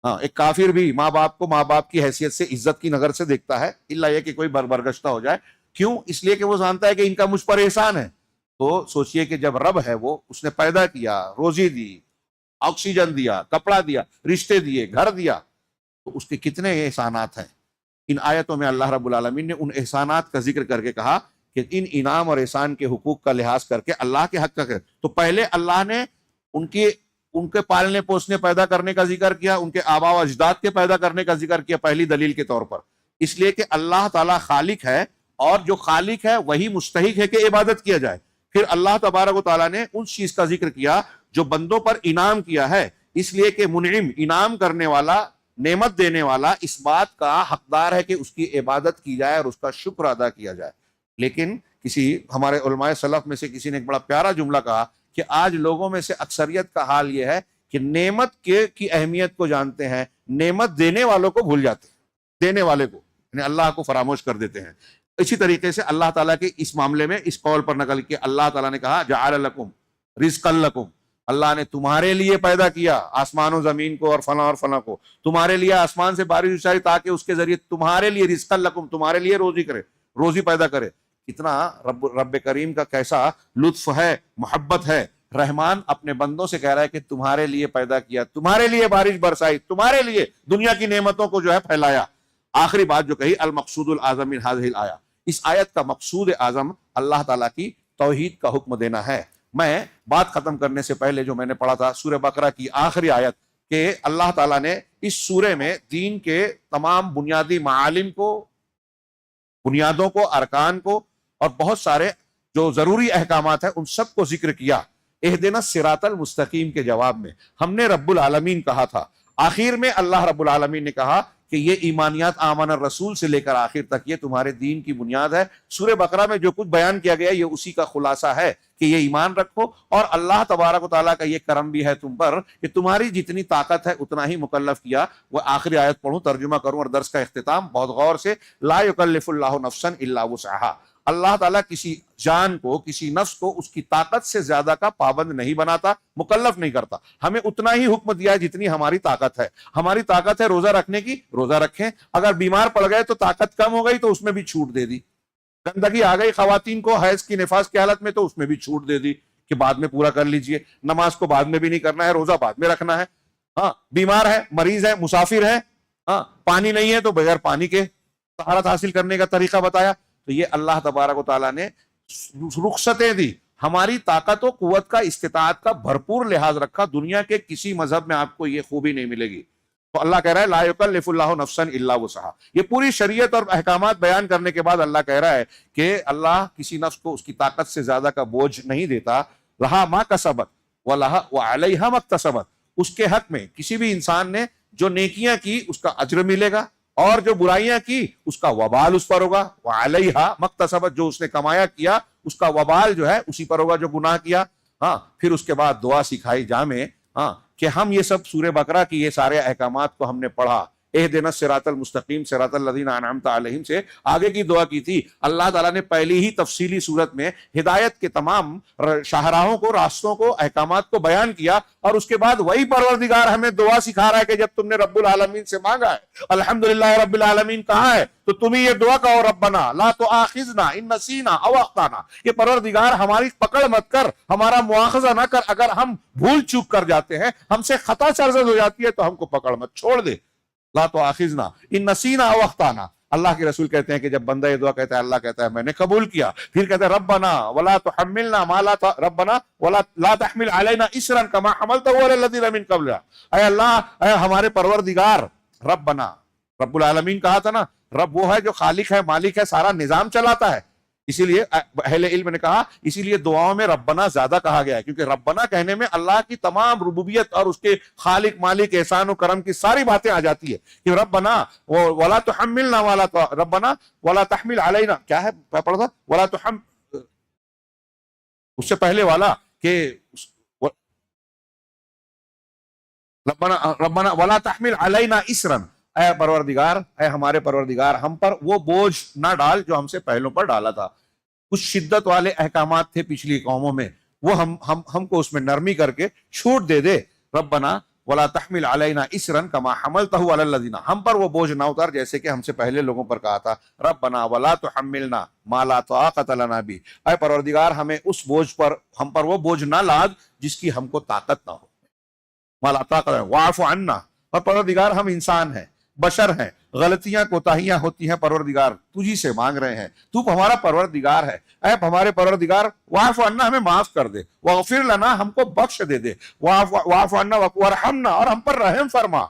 ہاں، ایک کافر بھی ماں باپ کو ماں باپ کی حیثیت سے عزت کی نظر سے دیکھتا ہے، الا یہ کہ کوئی برگشتہ ہو جائے. کیوں؟ اس لیے کہ وہ جانتا ہے کہ ان کا مجھ پر احسان ہے. تو سوچئے کہ جب رب ہے، وہ اس نے پیدا کیا، روزی دی، آکسیجن دیا، کپڑا دیا، رشتے دیے، گھر دیا، تو اس کے کتنے احسانات ہیں. ان آیتوں میں اللہ رب العالمین نے ان احسانات کا ذکر کر کے کہا کہ ان انعام اور احسان کے حقوق کا لحاظ کر کے اللہ کے حق کا. تو پہلے اللہ نے ان کے پالنے پوسنے پیدا کرنے کا ذکر کیا، ان کے آباء و اجداد کے پیدا کرنے کا ذکر کیا پہلی دلیل کے طور پر، اس لیے کہ اللہ تعالیٰ خالق ہے اور جو خالق ہے وہی مستحق ہے کہ عبادت کیا جائے. پھر اللہ تبارک و تعالیٰ نے اس چیز کا ذکر کیا جو بندوں پر انعام کیا ہے، اس لیے کہ منعم، انعام کرنے والا، نعمت دینے والا اس بات کا حقدار ہے کہ اس کی عبادت کی جائے اور اس کا شکر ادا کیا جائے. لیکن ہمارے علماء سلف میں سے کسی نے ایک بڑا پیارا جملہ کہا کہ آج لوگوں میں سے اکثریت کا حال یہ ہے کہ نعمت کی اہمیت کو جانتے ہیں، نعمت دینے والوں کو بھول جاتے ہیں، دینے والے کو، یعنی اللہ کو فراموش کر دیتے ہیں. اسی طریقے سے اللہ تعالیٰ کے اس معاملے میں اس قول پر نقل کیا، اللہ تعالیٰ نے کہا جعل لکم رزقا لکم، اللہ نے تمہارے لیے پیدا کیا آسمان و زمین کو اور فلاں کو، تمہارے لیے آسمان سے بارش اتاری تاکہ اس کے ذریعے تمہارے لیے رزقا لکم، تمہارے لیے روزی پیدا کرے. کتنا رب کریم کا کیسا لطف ہے، محبت ہے. رحمان اپنے بندوں سے کہہ رہا ہے کہ تمہارے لیے پیدا کیا، تمہارے لیے بارش برسائی، تمہارے لیے دنیا کی نعمتوں کو جو ہے پھیلایا. آخری بات جو کہی، المقصود الاعظم من هذه الآیہ، اس آیت کا مقصود اعظم اللہ تعالیٰ کی توحید کا حکم دینا ہے. میں بات ختم کرنے سے پہلے جو میں نے پڑھا تھا سورہ بقرہ کی آخری آیت، کہ اللہ تعالیٰ نے اس سورہ میں دین کے تمام بنیادی معالم کو، بنیادوں کو، ارکان کو اور بہت سارے جو ضروری احکامات ہیں ان سب کو ذکر کیا. اہدنا الصراط المستقیم کے جواب میں ہم نے رب العالمین کہا تھا. آخر میں اللہ رب العالمین نے کہا کہ یہ ایمانیات آمن الرسول سے لے کر آخر تک یہ تمہارے دین کی بنیاد ہے. سورہ بقرہ میں جو کچھ بیان کیا گیا یہ اسی کا خلاصہ ہے کہ یہ ایمان رکھو، اور اللہ تبارک و تعالیٰ کا یہ کرم بھی ہے تم پر کہ تمہاری جتنی طاقت ہے اتنا ہی مکلف کیا. وہ آخری آیت پڑھوں، ترجمہ کروں اور درس کا اختتام بہت غور سے. لا یکلف اللہ نفسا الا وسعها، اللہ تعالیٰ کسی جان کو، کسی نفس کو اس کی طاقت سے زیادہ کا پابند نہیں بناتا، مکلف نہیں کرتا. ہمیں اتنا ہی حکم دیا ہے جتنی ہماری طاقت ہے. ہماری طاقت ہے روزہ رکھنے کی، روزہ رکھیں. اگر بیمار پڑ گئے تو طاقت کم ہو گئی تو اس میں بھی چھوٹ دے دی. گندگی آ گئی خواتین کو حیض کی نفاس کی حالت میں تو اس میں بھی چھوٹ دے دی کہ بعد میں پورا کر لیجئے. نماز کو بعد میں بھی نہیں کرنا ہے، روزہ بعد میں رکھنا ہے. ہاں، بیمار ہے، مریض ہے، مسافر ہے، ہاں، پانی نہیں ہے تو بغیر پانی کے طہارت حاصل کرنے کا طریقہ بتایا. تو یہ اللہ تبارک و تعالیٰ نے رخصتیں دی. ہماری طاقت و قوت کا، استطاعت کا بھرپور لحاظ رکھا. دنیا کے کسی مذہب میں آپ کو یہ خوبی نہیں ملے گی. تو اللہ کہہ رہا ہے لا یکلف اللہ نفسا الا وسعها. یہ پوری شریعت اور احکامات بیان کرنے کے بعد اللہ کہہ رہا ہے کہ اللہ کسی نفس کو اس کی طاقت سے زیادہ کا بوجھ نہیں دیتا. لہا ما کسبت وعلیہا ما اکتسبت. اس کے حق میں کسی بھی انسان نے جو نیکیاں کی اس کا اجر ملے گا، اور جو برائیاں کی اس کا وبال اس پر ہوگا. وعلیہا ما اکتسبت، جو اس نے کمایا کیا اس کا وبال جو ہے اسی پر ہوگا جو گناہ کیا. ہاں، پھر اس کے بعد دعا سکھائی جامع، ہاں، کہ ہم یہ سب سورہ بقرہ کی یہ سارے احکامات کو ہم نے پڑھا. اہدنا الصراط المستقیم صراط الذین انعمت علیہم سے آگے کی دعا کی تھی. اللہ تعالیٰ نے پہلی ہی تفصیلی صورت میں ہدایت کے تمام شاہراہوں کو، راستوں کو، احکامات کو بیان کیا، اور اس کے بعد وہی پروردگار ہمیں دعا سکھا رہا ہے کہ جب تم نے رب العالمین سے مانگا ہے، الحمدللہ رب العالمین کہا ہے، تو تم ہی یہ دعا کہو ربنا لا تؤاخذنا ان نسینا او اخطانا. یہ پروردگار ہماری پکڑ مت کر، ہمارا مواخذہ نہ کر. اگر ہم بھول چوک کر جاتے ہیں، ہم سے خطا سرزد ہو جاتی ہے، تو ہم کو پکڑ مت، چھوڑ دے. لا تؤاخذنا ان نسینا او اخطانا. اللہ کے رسول کہتے ہیں کہ جب بندہ یہ دعا کہتا ہے، اللہ کہتا ہے میں نے قبول کیا. پھر کہتا ہے ربنا ولا تحملنا ما لا ربنا ولا لا تحمل علینا اسرا کما حملته علی الذین من قبلنا. اے اللہ، اے ہمارے پروردگار، ربنا، رب العالمین کہا تھا نا، رب وہ ہے جو خالق ہے، مالک ہے، سارا نظام چلاتا ہے. اسی لیے اہل علم نے کہا، اسی لیے دعاؤں میں ربنا زیادہ کہا گیا ہے، کیونکہ ربنا کہنے میں اللہ کی تمام ربوبیت اور اس کے خالق، مالک، احسان و کرم کی ساری باتیں آ جاتی ہے. کہ ربنا ولا تحملنا ربنا ولا تحمل علینا، کیا ہے پڑھا تھا، ولا تحمل، اس سے پہلے والا کہ ربنا ولا تحمل علینا اسرا. اے پروردگار، اے ہمارے پروردگار، ہم پر وہ بوجھ نہ ڈال جو ہم سے پہلوں پر ڈالا تھا. کچھ شدت والے احکامات تھے پچھلی قوموں میں، وہ ہم کو اس میں نرمی کر کے چھوٹ دے دے. ربنا ولا تحمل علینا اسرا کما حملته علی الذین، ہم پر وہ بوجھ نہ اتار جیسے کہ ہم سے پہلے لوگوں پر کہا تھا. ربنا ولا تحملنا ما لا طاقت لنا به، اے پروردگار ہمیں اس بوجھ پر، ہم پر وہ بوجھ نہ لاد جس کی ہم کو طاقت نہ ہو. ما لا طاقت، واعف عنا. اور پروردگار ہم انسان ہیں، بشر ہیں، غلطیاں کوتاہیاں ہوتی ہیں. پروردگار تجھی سے مانگ رہے ہیں، تو ہمارا پروردگار ہے. اے ہمارے پروردگار، واعف عنا، ہمیں معاف کر دے. واغفر لنا، ہم کو بخش دے دے. واعف عنا وارحمنا، اور ہم پر رحم فرما.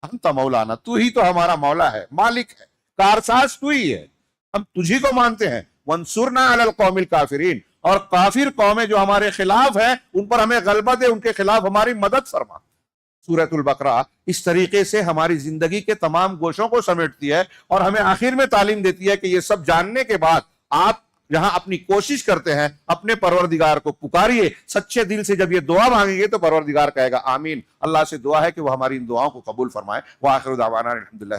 انت مولانا، تو ہی تو ہمارا مولا ہے، مالک ہے، کارساز تو ہی ہے، ہم تجھی کو مانتے ہیں. وانصرنا علی القوم الکافرین، اور کافر قومیں جو ہمارے خلاف ہیں ان پر ہمیں غلبہ دے، ان کے خلاف ہماری مدد فرما. سورۃ البقرہ اس طریقے سے ہماری زندگی کے تمام گوشوں کو سمیٹتی ہے، اور ہمیں آخر میں تعلیم دیتی ہے کہ یہ سب جاننے کے بعد آپ جہاں اپنی کوشش کرتے ہیں اپنے پروردگار کو پکاریے سچے دل سے. جب یہ دعا مانگیں گے تو پروردگار کہے گا آمین. اللہ سے دعا ہے کہ وہ ہماری ان دعاؤں کو قبول فرمائے. وآخر دعوانا الحمدللہ.